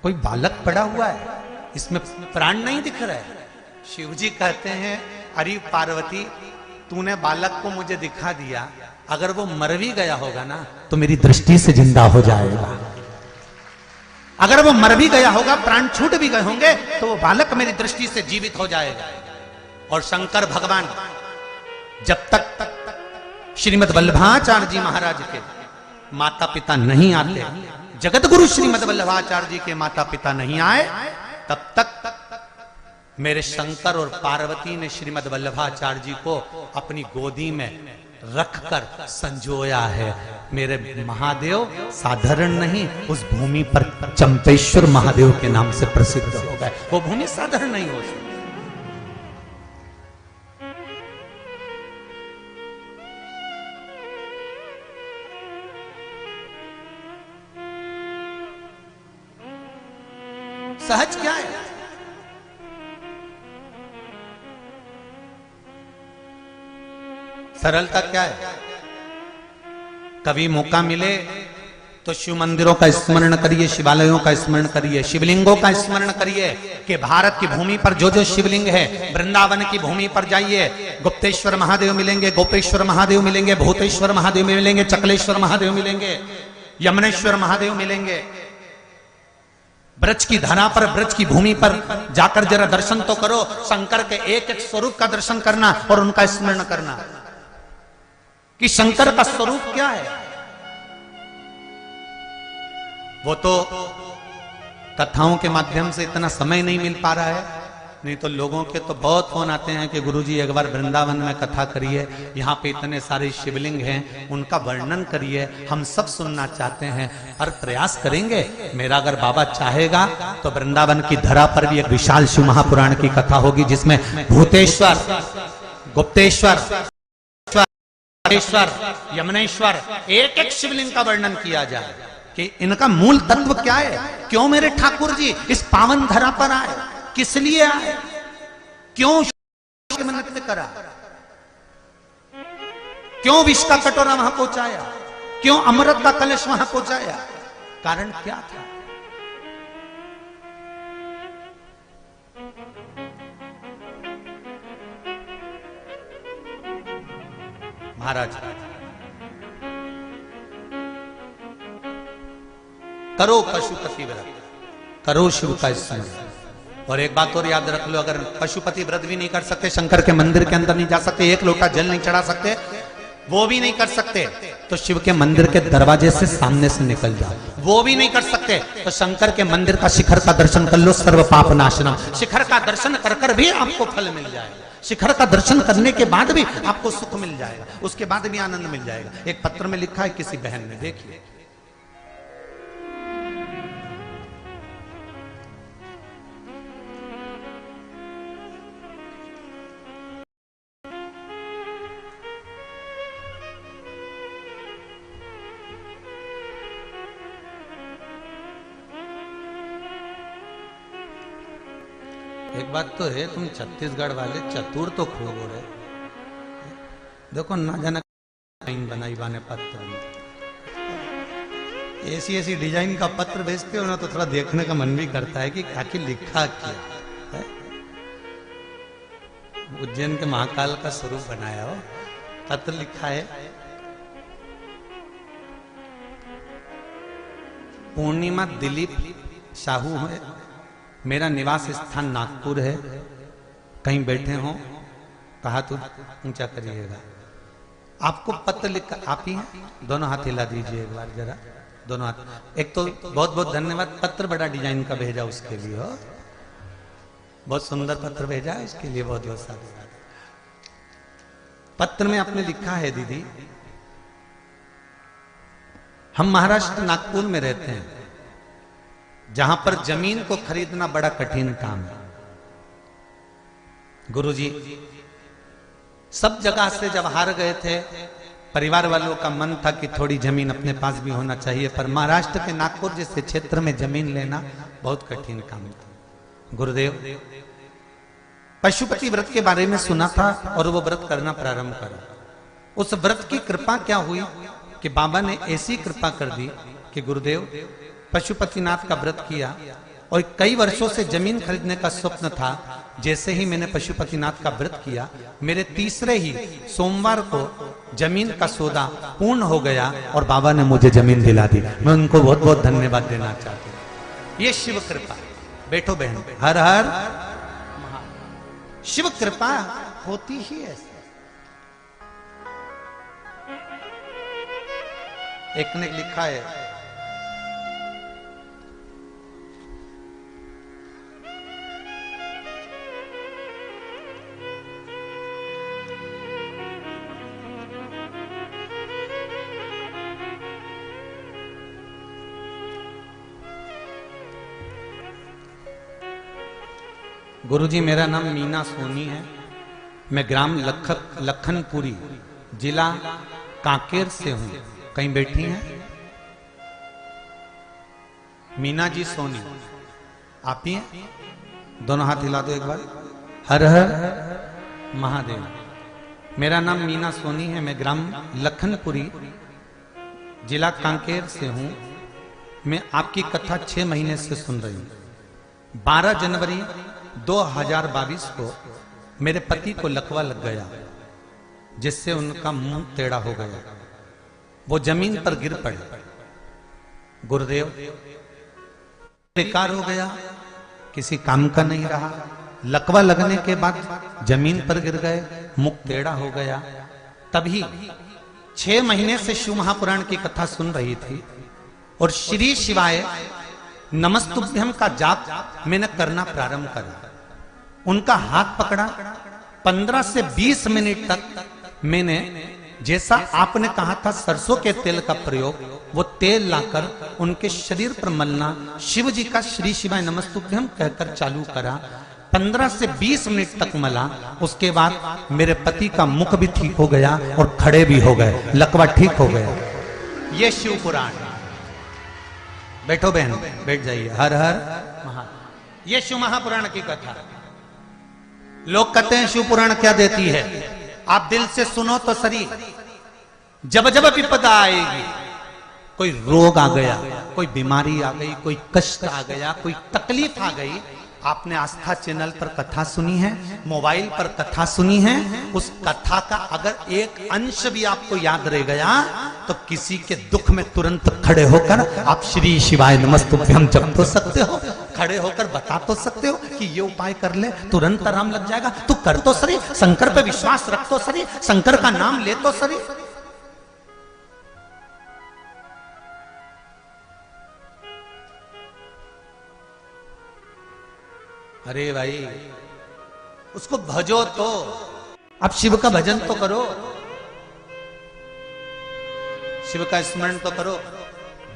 कोई बालक पड़ा हुआ है, इसमें प्राण नहीं दिख रहा है। शिव जी कहते हैं, अरे पार्वती तूने बालक को मुझे दिखा दिया, अगर वो मर भी गया होगा ना तो मेरी दृष्टि से जिंदा हो जाएगा। अगर वो मर भी गया होगा, प्राण छूट भी गए होंगे, तो वो बालक मेरी दृष्टि से जीवित हो जाएगा। और शंकर भगवान जब तक श्रीमद वल्लभाचार्य जी महाराज के माता पिता नहीं आते, जगत गुरु श्रीमद वल्लभाचार्य जी के माता पिता नहीं आए, तब तक मेरे शंकर और पार्वती ने श्रीमद वल्लभाचार्य जी को अपनी गोदी में रखकर संजोया है। मेरे महादेव साधारण नहीं, उस भूमि पर चंपेश्वर महादेव के नाम से प्रसिद्ध हो गए। वो भूमि साधारण नहीं हो सकती। सहज क्या है? सरलता क्या है? कभी मौका मिले तो शिव मंदिरों का स्मरण करिए, शिवालयों का स्मरण करिए, शिवलिंगों का स्मरण करिए कि भारत की भूमि पर जो जो शिवलिंग है, वृंदावन की भूमि पर जाइए, गुप्तेश्वर महादेव मिलेंगे, गोपेश्वर महादेव मिलेंगे, भूतेश्वर महादेव मिलेंगे, चकलेश्वर महादेव मिलेंगे, यमनेश्वर महादेव मिलेंगे। ब्रज की धरा पर, ब्रज की भूमि पर जाकर जरा दर्शन तो करो, शंकर के एक एक स्वरूप का दर्शन करना और उनका स्मरण करना कि शंकर का स्वरूप क्या है। वो तो कथाओं के माध्यम से इतना समय नहीं मिल पा रहा है, नहीं तो लोगों के तो बहुत फोन आते हैं कि गुरुजी एक बार वृंदावन में कथा करिए, यहाँ पे इतने सारे शिवलिंग हैं, उनका वर्णन करिए, हम सब सुनना चाहते हैं। पर प्रयास करेंगे, मेरा अगर बाबा चाहेगा तो वृंदावन की धरा पर भी एक विशाल शिव महापुराण की कथा होगी, जिसमें भूतेश्वर, गुप्तेश्वर, यमुनेश्वर, एक एक शिवलिंग का वर्णन किया जाए कि इनका मूल तत्व क्या है, क्यों मेरे ठाकुर जी इस पावन धरा पर आए, किस लिए आए, क्यों निमित्त करा, क्यों विष का कटोरा वहां पहुंचाया, क्यों अमृत का कलश वहां पहुंचाया, कारण क्या था। महाराज करो पशुपति व्रत, करो शिव का स्मरण। और एक बात और याद रख लो, अगर पशुपति व्रत भी नहीं कर सकते, शंकर के मंदिर के अंदर नहीं जा सकते, एक लोटा जल नहीं चढ़ा सकते, वो भी नहीं कर सकते, तो शिव के मंदिर के दरवाजे से सामने से निकल जाओ, वो भी नहीं कर सकते, तो शंकर के मंदिर का शिखर का दर्शन कर लो, सर्व पाप नाशनम। शिखर का दर्शन कर कर भी आपको फल मिल जाएगा, शिखर का दर्शन करने के बाद भी आपको सुख मिल जाएगा, उसके बाद भी आनंद मिल जाएगा। एक पत्र में लिखा है किसी बहन ने, देखिए, एक बात तो है, तुम छत्तीसगढ़ वाले चतुर तो खूब हो रहे, देखो ना जाना बनाई बाने पत्र में ऐसी ऐसी डिजाइन का पत्र भेजते हो ना, तो थोड़ा देखने का मन भी करता है कि आखिर लिखा क्या है। उज्जैन के महाकाल का स्वरूप बनाया हो, पत्र लिखा है, पूर्णिमा दिलीप साहू है, मेरा निवास स्थान नागपुर है, कहीं बैठे हो कहा तो ऊंचा करिएगा। आपको पत्र लिख, आप ही हैं, दोनों हाथ हिला दीजिए एक बार जरा, दोनों हाथ। एक तो बहुत बहुत धन्यवाद, पत्र बड़ा डिजाइन का भेजा उसके लिए, हो बहुत सुंदर पत्र भेजा है, उसके लिए बहुत बहुत साधुवाद। पत्र में आपने लिखा है, दीदी हम महाराष्ट्र नागपुर में रहते हैं, जहां पर जमीन को खरीदना बड़ा कठिन काम है। गुरुजी सब जगह से जब हार गए थे, परिवार वालों का मन था कि थोड़ी जमीन अपने पास भी होना चाहिए, पर महाराष्ट्र के नागपुर जैसे क्षेत्र में जमीन लेना बहुत कठिन काम था। गुरुदेव पशुपति व्रत के बारे में सुना था और वो व्रत करना प्रारंभ करा। उस व्रत की कृपा क्या हुई कि बाबा ने ऐसी कृपा कर दी कि गुरुदेव पशुपतिनाथ का व्रत किया और कई वर्षों से जमीन खरीदने का स्वप्न था। जैसे ही मैंने पशुपतिनाथ का व्रत किया, मेरे तीसरे ही सोमवार को जमीन का सौदा पूर्ण हो गया और बाबा ने मुझे जमीन दिला दी। मैं उनको बहुत बहुत धन्यवाद देना चाहता हूँ। ये शिव कृपा। बैठो बहन, हर हर शिव कृपा होती ही ऐसे। एक ने लिखा है, गुरुजी मेरा नाम मीना सोनी है, मैं ग्राम लखनपुरी जिला कांकेर से हूं। कहीं बैठी हैं? मीना जी सोनी आप ही हैं? दोनों हाथ हिला दो एक बार। हर हर महादेव। मेरा नाम मीना सोनी है, मैं ग्राम लखनपुरी जिला कांकेर से हूं। मैं आपकी कथा 6 महीने से सुन रही हूं। 12 जनवरी 2022 को मेरे पति को लकवा लग गया, जिससे उनका मुंह टेढ़ा हो गया। वो जमीन पर गिर पड़े। गुरुदेव बेकार हो गया, किसी काम का नहीं रहा। लकवा लगने के बाद जमीन पर गिर गए, मुख टेढ़ा हो गया। तभी 6 महीने से शिव महापुराण की कथा सुन रही थी और श्री शिवाय नमस्तुभ्यम का जाप मैंने करना प्रारंभ करा। उनका हाथ पकड़ा। 15 से 20 मिनट तक मैंने जैसा आपने कहा था सरसों के तेल का प्रयोग, वो तेल लाकर उनके शरीर पर मलना, शिव जी का श्री शिवाय नमस्तुभ्यम कहकर चालू करा। 15 से 20 मिनट तक मला। उसके बाद मेरे पति का मुख भी ठीक हो गया और खड़े भी हो गए, लकवा ठीक हो गया। ये शिव पुराण। बैठो बहन, बैठ जाइए। हर हर महा। ये शिव महापुराण की कथा। लोग कहते हैं शिव पुराण क्या देती है, आप दिल से सुनो तो सही। जब जब विपदा आएगी, कोई रोग आ गया, कोई बीमारी आ गई, कोई कष्ट आ गया, कोई तकलीफ आ गई, आपने आस्था चैनल पर कथा सुनी है, मोबाइल पर कथा सुनी है, उस कथा का अगर एक अंश भी आपको याद रह गया तो किसी के दुख में तुरंत खड़े होकर आप श्री शिवाय नमस्तुभ्यम जप तो सकते हो, खड़े होकर बता तो सकते हो कि ये उपाय कर ले तुरंत आराम लग जाएगा। तू कर तो सही, शंकर पे विश्वास रख तो सही, शंकर का नाम ले तो सही। अरे भाई, उसको भजो तो, अब शिव का भजन तो करो, शिव का स्मरण तो करो।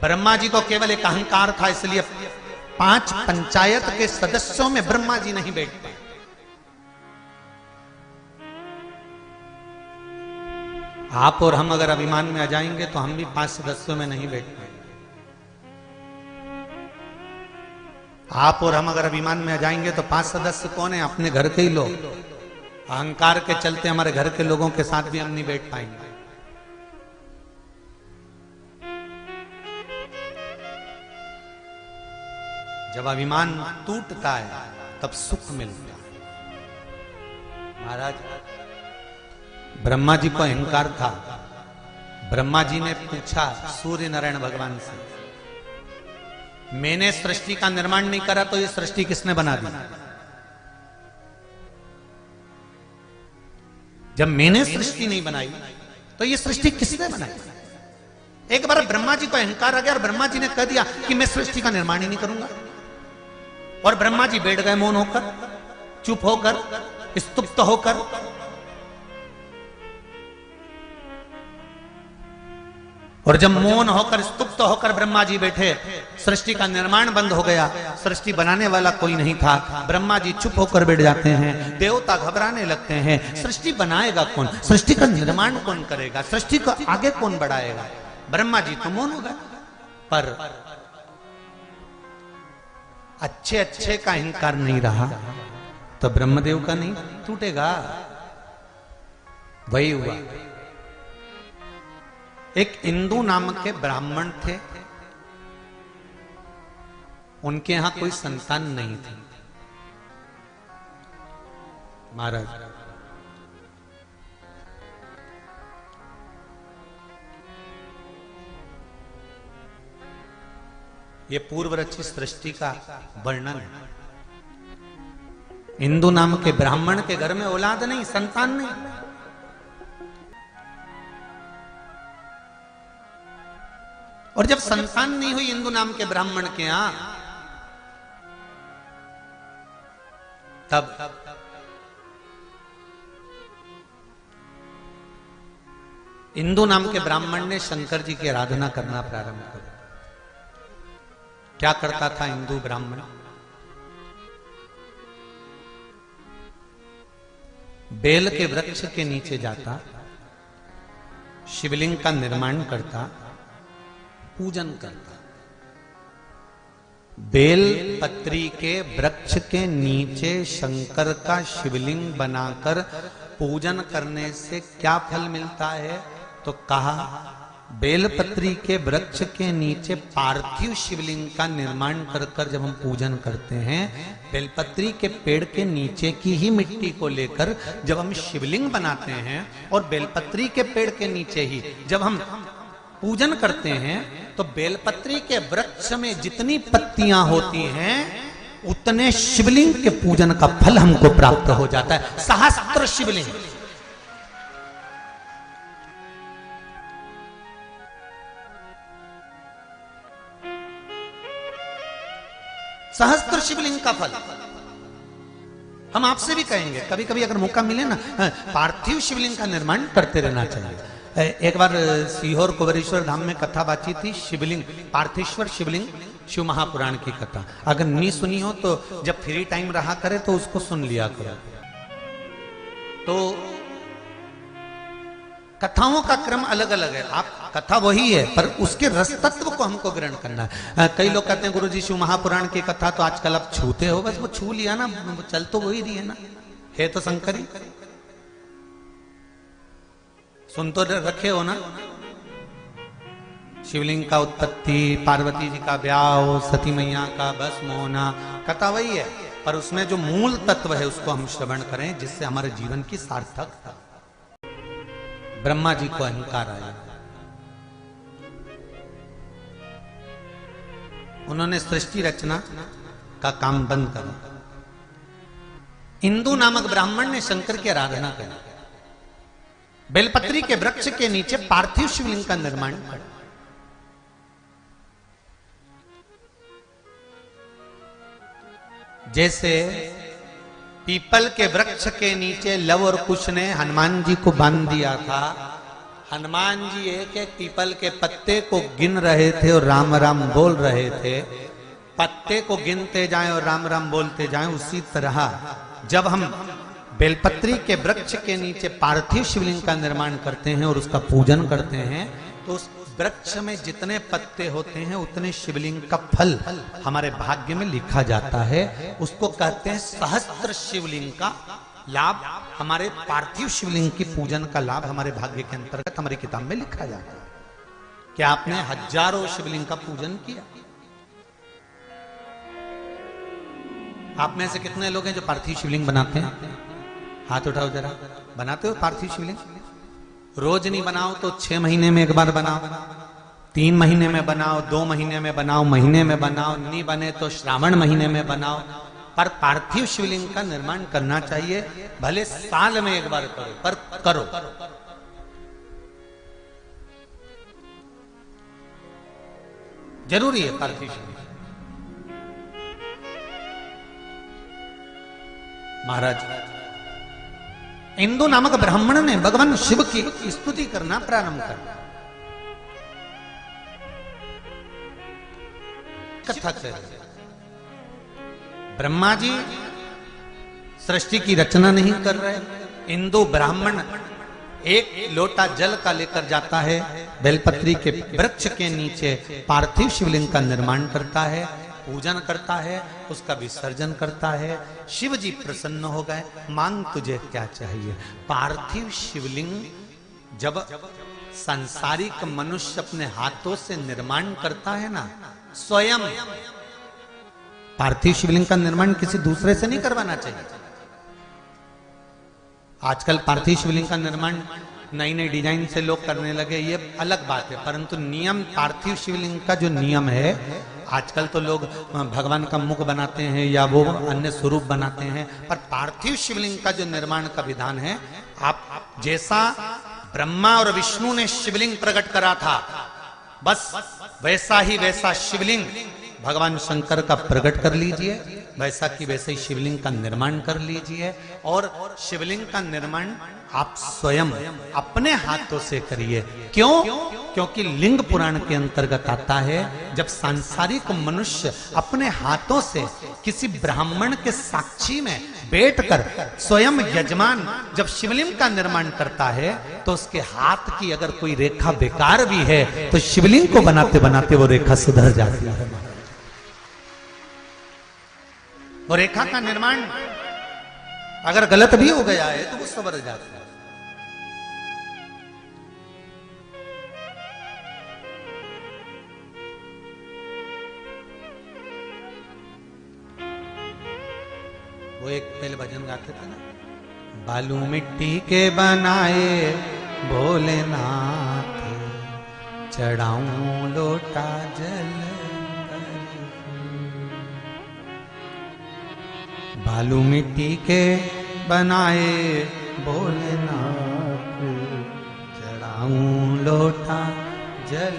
ब्रह्मा जी को केवल एक अहंकार था, इसलिए 5 पंचायत के सदस्यों में ब्रह्मा जी नहीं बैठ पाए। आप और हम अगर अभिमान में आ जाएंगे तो हम भी 5 सदस्यों में नहीं बैठ पाए। आप और हम अगर अभिमान में आ जाएंगे तो 5 सदस्य कौन है? अपने घर के ही लोग। अहंकार के चलते हमारे घर के लोगों के साथ भी हम नहीं बैठ पाएंगे। जब अभिमान टूटता है तब सुख मिलता है। महाराज, ब्रह्मा जी को अहंकार था। ब्रह्मा जी ने पूछा सूर्य नारायण भगवान से, मैंने सृष्टि का निर्माण नहीं करा तो ये सृष्टि किसने बना दी? जब मैंने सृष्टि नहीं बनाई तो ये सृष्टि किसने बनाई? एक बार ब्रह्मा जी को अहंकार आ गया और ब्रह्मा जी ने कह दिया कि मैं सृष्टि का निर्माण ही नहीं करूंगा। और ब्रह्मा जी बैठ गए मौन होकर, चुप होकर, स्तुप्त होकर। और जब मौन होकर स्तुप्त होकर ब्रह्मा जी बैठे, सृष्टि का निर्माण बंद हो गया। सृष्टि बनाने वाला कोई नहीं था। ब्रह्मा जी चुप होकर बैठ जाते हैं, देवता घबराने लगते हैं। सृष्टि बनाएगा कौन? सृष्टि का निर्माण कौन करेगा? सृष्टि को आगे कौन बढ़ाएगा? ब्रह्मा जी तो मौन हो गए। पर अच्छे अच्छे का अहंकार नहीं रहा तो ब्रह्मदेव का नहीं टूटेगा। वही हुआ। एक इंदु नाम के ब्राह्मण थे, उनके यहां कोई संतान नहीं थी। महाराज, ये पूर्व रचित सृष्टि का वर्णन है। इंदु नाम के ब्राह्मण के घर में औलाद नहीं, संतान नहीं। और जब संतान नहीं हुई इंदु नाम के ब्राह्मण के यहां, तब इंदु नाम के ब्राह्मण ने शंकर जी की आराधना करना प्रारंभ कर। क्या करता था इंदु ब्राह्मण? बेल के वृक्ष के नीचे जाता, शिवलिंग का निर्माण करता, पूजन करता। बेल पत्री के वृक्ष के नीचे शंकर का शिवलिंग बनाकर पूजन करने से क्या फल मिलता है? तो कहा, बेलपत्री के वृक्ष के नीचे पार्थिव शिवलिंग का निर्माण कर कर जब हम पूजन करते हैं, बेलपत्री के पेड़ के नीचे की ही मिट्टी को लेकर जब हम शिवलिंग बनाते हैं और बेलपत्री के पेड़ के नीचे ही जब हम पूजन करते हैं, तो बेलपत्री के वृक्ष में जितनी पत्तियां होती हैं उतने शिवलिंग के पूजन का फल हमको प्राप्त हो जाता है। सहस्त्र शिवलिंग, सहस्त्र शिवलिंग का फल। हम आपसे भी कहेंगे कभी कभी अगर मौका मिले ना, पार्थिव शिवलिंग का निर्माण करते रहना चाहिए। एक बार सीहोर कुबेरेश्वर धाम में कथा बाची थी, शिवलिंग पार्थिश्वर शिवलिंग शिव महापुराण की कथा। अगर नहीं सुनी हो तो जब फ्री टाइम रहा करे तो उसको सुन लिया करो। तो कथाओं का क्रम अलग अलग है, आप कथा वही है पर उसके रस तत्व को हमको ग्रहण करना है। कई लोग कहते हैं गुरुजी शिव महापुराण की कथा तो आजकल आप छूते हो, बस वो छू लिया ना, चल तो वही रही है ना, है तो शंकरी, सुन तो रखे हो ना। शिवलिंग का उत्पत्ति, पार्वती जी का ब्याह, सती मैया का भस्म होना, कथा वही है पर उसमें जो मूल तत्व है उसको हम श्रवण करें जिससे हमारे जीवन की सार्थकता। ब्रह्मा जी को अहंकार आया, उन्होंने सृष्टि रचना का काम बंद करा। इंदु नामक ब्राह्मण ने शंकर की आराधना करी, बेलपत्री के वृक्ष के नीचे पार्थिव शिवलिंग का निर्माण किया। जैसे पीपल के वृक्ष के नीचे लव और कुश ने हनुमान जी को बांध दिया था, हनुमान जी एक एक पीपल के पत्ते को गिन रहे थे और राम राम बोल रहे थे। पत्ते को गिनते जाएं और राम राम बोलते जाएं, उसी तरह जब हम बेलपत्री के वृक्ष के नीचे पार्थिव शिवलिंग का निर्माण करते हैं और उसका पूजन करते हैं तो उस वृक्ष में जितने पत्ते होते हैं उतने शिवलिंग का फल हमारे भाग्य में लिखा जाता है। उसको कहते हैं सहस्त्र शिवलिंग का लाभ, हमारे पार्थिव शिवलिंग की पूजन का लाभ हमारे भाग्य के अंतर्गत हमारी किताब में लिखा जाता है। क्या आपने हजारों शिवलिंग का पूजन किया? आप में से कितने लोग हैं जो पार्थिव शिवलिंग बनाते हैं? हाथ उठाओ जरा। बनाते हो पार्थिव शिवलिंग? रोज नहीं बनाओ तो 6 महीने में एक बार बनाओ, 3 महीने में बनाओ, 2 महीने में बनाओ, महीने में बनाओ, नहीं बने तो श्रावण महीने में बनाओ, पर पार्थिव शिवलिंग का निर्माण करना चाहिए। भले साल में एक बार करो पर करो। जरूरी है पार्थिव शिवलिंग। महाराज इंदु नामक ब्राह्मण ने भगवान शिव की स्तुति करना प्रारंभ कर कथा कर। ब्रह्मा जी सृष्टि की रचना नहीं कर रहे, इंदु ब्राह्मण एक लोटा जल का लेकर जाता है, बेलपत्री के वृक्ष के नीचे पार्थिव शिवलिंग का निर्माण करता है, पूजन करता है, उसका विसर्जन करता है। शिव जी प्रसन्न हो गए, मांग तुझे क्या चाहिए। पार्थिव शिवलिंग जब सांसारिक मनुष्य अपने हाथों से निर्माण करता है ना, स्वयं पार्थिव शिवलिंग का निर्माण किसी दूसरे से नहीं करवाना चाहिए। आजकल पार्थिव शिवलिंग का निर्माण नई नई डिजाइन से लोग करने लगे, ये अलग बात है, परंतु नियम पार्थिव शिवलिंग का जो नियम है, आजकल तो लोग भगवान का मुख बनाते हैं या वो अन्य स्वरूप बनाते हैं, पर पार्थिव शिवलिंग का जो निर्माण का विधान है, आप जैसा ब्रह्मा और विष्णु ने शिवलिंग प्रकट करा था, बस वैसा ही वैसा शिवलिंग भगवान शंकर का प्रकट कर लीजिए, वैसा की वैसे ही शिवलिंग का निर्माण कर लीजिए। और शिवलिंग का निर्माण आप स्वयं अपने हाथों से करिए। क्यों? क्योंकि लिंग पुराण के अंतर्गत आता है, जब सांसारिक मनुष्य अपने हाथों से किसी ब्राह्मण के साक्षी में बैठकर स्वयं यजमान जब शिवलिंग का निर्माण करता है तो उसके हाथ की अगर कोई रेखा बेकार भी है तो शिवलिंग को बनाते बनाते वो रेखा सुधर जाती है। वो रेखा का निर्माण अगर गलत भी हो गया है तो वो सवर जाता है। वो एक पहले भजन गाते थे ना, बालू मिट्टी के बनाए भोलेनाथ, चढ़ाऊं लोटा जल, बालू मिट्टी के बनाए भोलेनाथ, चढ़ाऊं लोटा जल।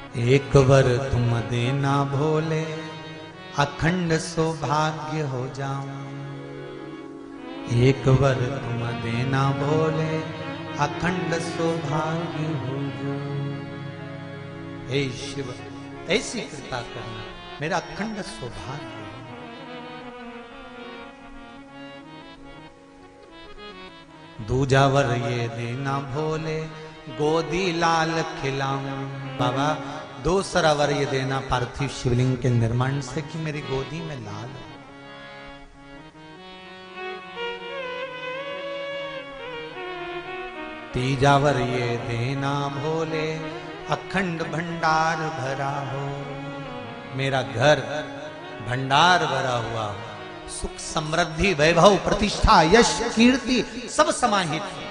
एक वर तुम देना भोले, अखंड सौभाग्य हो जाऊं। एक वर तुम देना भोले, अखंड सौभाग्य हो जाऊं। हे शिव, ऐसी कृपा करना, मेरा अखंड सौभाग्य। दूजा वर ये देना भोले, गोदी लाल खिलाऊं। बाबा दूसरा वर ये देना पार्थिव शिवलिंग के निर्माण से कि मेरी गोदी में लाल हो। तीजा वर ये देना भोले, अखंड भंडार भरा हो। मेरा घर भंडार भरा हुआ हो, सुख समृद्धि वैभव प्रतिष्ठा यश कीर्ति सब समाहित हो।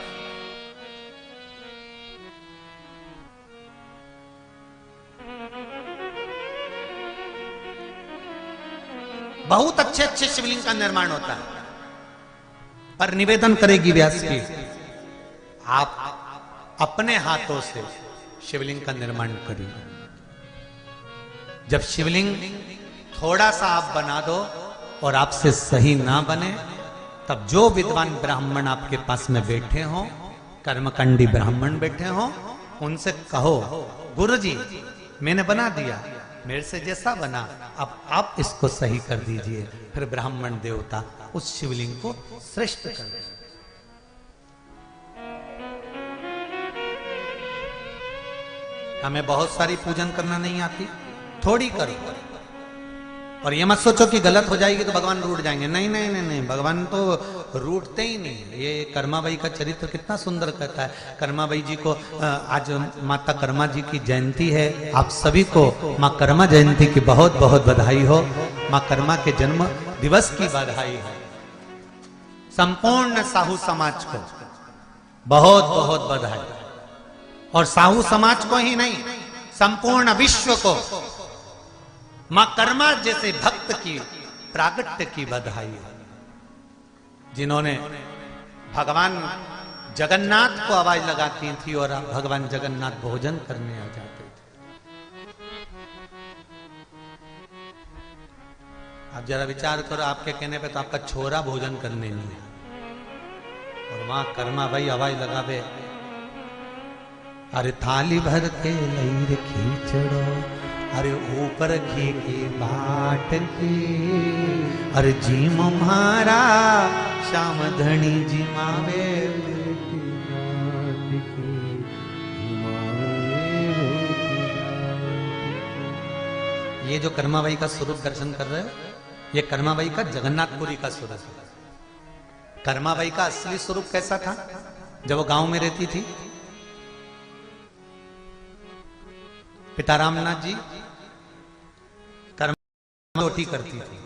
बहुत अच्छे अच्छे शिवलिंग का निर्माण होता है, पर निवेदन करेगी व्यास की, आप अपने हाथों से शिवलिंग का निर्माण करिए। जब शिवलिंग थोड़ा सा आप बना दो और आपसे सही ना बने, तब जो विद्वान ब्राह्मण आपके पास में बैठे हो, कर्मकांडी ब्राह्मण बैठे हो, उनसे कहो गुरुजी मैंने बना दिया, मेरे से जैसा बना, अब आप इसको सही कर दीजिए। फिर ब्राह्मण देवता उस शिवलिंग को श्रेष्ठ कर दे। हमें बहुत सारी पूजन करना नहीं आती, थोड़ी करो। और ये मत सोचो कि गलत हो जाएगी तो भगवान रूठ जाएंगे। नहीं नहीं नहीं नहीं, भगवान तो रूठते ही नहीं। ये कर्माबाई का चरित्र कितना सुंदर कहता है। कर्माबाई जी को आज माता कर्मा जी की जयंती है। आप सभी को माँ कर्मा जयंती की बहुत बहुत बधाई हो। माँ कर्मा के जन्म दिवस की बधाई है। संपूर्ण साहू समाज को बहुत बहुत बधाई, और साहू समाज को ही नहीं, संपूर्ण विश्व को मां कर्मा जैसे भक्त की प्रागट्य की बधाई है, जिन्होंने भगवान जगन्नाथ को आवाज लगाती थी और भगवान जगन्नाथ भोजन करने आ जाते थे। आप जरा विचार करो, आपके कहने पे तो आपका छोरा भोजन करने नहीं है, और मां कर्मा भाई आवाज लगावे, अरे थाली भर के लईर खींचड़ो, अरे ऊपर घी की बाट की, अरे जीम म्हारा श्याम धनी जिमावे। ये जो कर्माबाई का स्वरूप दर्शन कर रहे हो, ये कर्माबाई का जगन्नाथपुरी का स्वरूप है। कर्माबाई का असली स्वरूप कैसा था? जब वो गांव में रहती थी, पिता रामनाथ जी चोटी करती थी,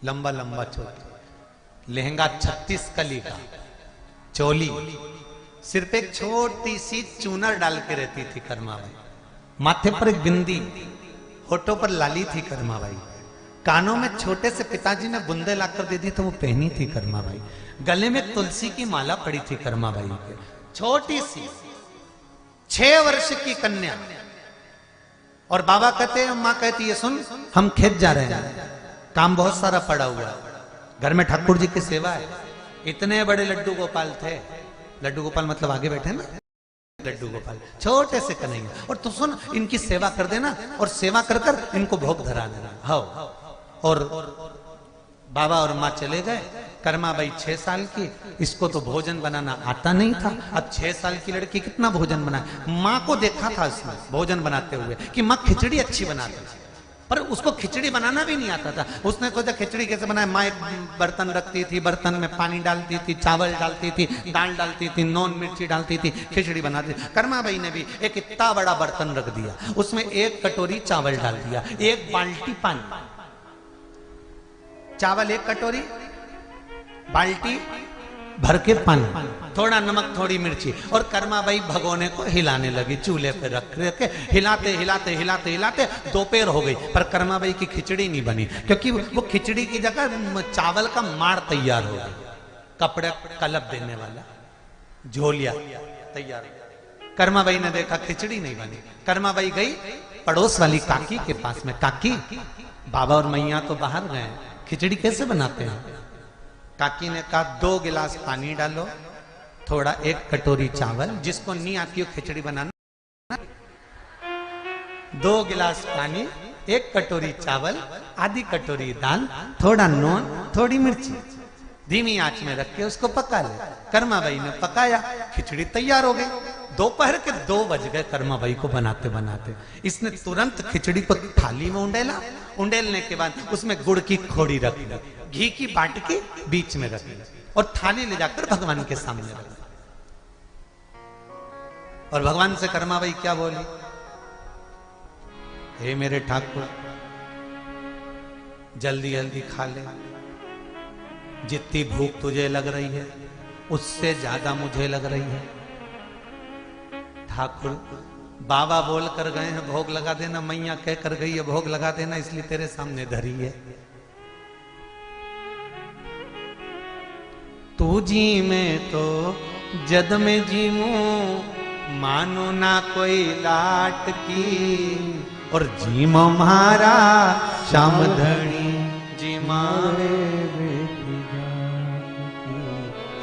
लंबा लंबा चोटी, लहंगा 36 कली का, चोली, सिर पे एक छोटी सी चूनर डाल के रहती थी कर्माबाई, माथे पर एक बिंदी, होठों पर लाली थी कर्माबाई, कानों में छोटे से पिताजी ने बुंदे लाकर दे दी तो वो पहनी थी कर्माबाई, गले में तुलसी की माला पड़ी थी कर्माबाई के, छोटी सी 6 वर्ष की कन्या। और बाबा कहते हैं, माँ कहती है सुन हम खेत जा रहे हैं, काम बहुत सारा पड़ा हुआ है, घर में ठाकुर जी की सेवा है। इतने बड़े लड्डू गोपाल थे, लड्डू गोपाल मतलब आगे बैठे ना, लड्डू गोपाल छोटे से कन्हैया, और तू सुन इनकी सेवा कर देना, और सेवा कर कर इनको भोग धरा देना। हाँ, और बाबा और माँ चले गए। कर्माबाई 6 साल की, इसको तो भोजन बनाना आता नहीं था। अब 6 साल की लड़की कितना भोजन बनाए। माँ को देखा था इसमें भोजन बनाते हुए कि माँ खिचड़ी अच्छी बनाती थी, पर उसको खिचड़ी बनाना भी नहीं आता था। उसने सोचा खिचड़ी कैसे बनाए। माँ एक बर्तन रखती थी, बर्तन में पानी डालती थी, चावल डालती थी, दाल डालती थी, नॉन मिर्ची डालती थी, खिचड़ी बनाती थी। कर्माबाई ने भी एक इतना बड़ा बर्तन रख दिया, उसमें 1 कटोरी चावल डाल दिया, 1 बाल्टी पानी, चावल 1 कटोरी, बाल्टी भर के पानी, थोड़ा नमक, थोड़ी मिर्ची, और कर्माबाई भगोने को हिलाने लगी, चूल्हे पे रख के हिलाते हिलाते हिलाते हिलाते दोपहर हो गई, पर कर्माबाई की खिचड़ी नहीं बनी, क्योंकि वो खिचड़ी की जगह चावल का माड़ तैयार हो गया, कपड़े कलप देने वाला झोलिया तैयार हो गया। कर्माबाई ने देखा खिचड़ी नहीं बनी। कर्माबाई गई पड़ोस वाली काकी के पास में, काकी बाबा और मैया तो बाहर गए, खिचड़ी कैसे बनाते हैं? काकी ने कहा 2 गिलास पानी डालो, थोड़ा 1 कटोरी चावल, जिसको नहीं आती हो खिचड़ी बनाना, 2 गिलास पानी, 1 कटोरी चावल, आधी कटोरी दाल, थोड़ा नून, थोड़ी मिर्ची, धीमी आंच में रख के उसको पका ले। कर्माबाई ने पकाया, खिचड़ी तैयार हो गई। दोपहर के 2 बज गए कर्माबाई को बनाते बनाते। इसने तुरंत खिचड़ी को थाली में उंडेला, उंडेलने के बाद उसमें गुड़ की खोड़ी रख दी, घी की बाटकी बीच में रख दी और थाली ले जाकर भगवान के सामने रख दी। और भगवान से कर्माबाई क्या बोली? हे मेरे ठाकुर, जल्दी जल्दी खा ले, जितनी भूख तुझे लग रही है उससे ज्यादा मुझे लग रही है। ठाकुर बाबा बोल कर गए हैं भोग लगा देना, मैया कह कर गई है भोग लगा देना, इसलिए तेरे सामने धरी है। तू जी में तो जद में जीमू, मानो ना कोई लाट की, और जीमो मारा श्याम धनी जीमा।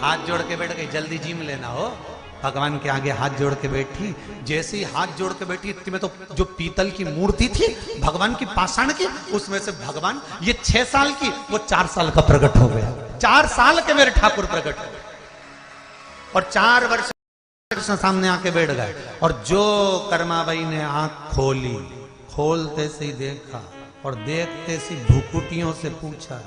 हाथ जोड़ के बैठ गई, जल्दी जीम लेना हो। भगवान के आगे हाथ जोड़ के बैठी, जैसे ही हाथ जोड़ के बैठी इतने में तो जो पीतल की मूर्ति थी भगवान की पाषाण की, उसमें से भगवान ये 6 साल की वो 4 साल का प्रकट हो गया। 4 साल के मेरे ठाकुर प्रकट हो गए और 4 वर्ष कृष्ण सामने आके बैठ गए। और जो कर्माबाई ने आंख खोली, खोलते से ही देखा और देखते से भुकुटियों से पूछा।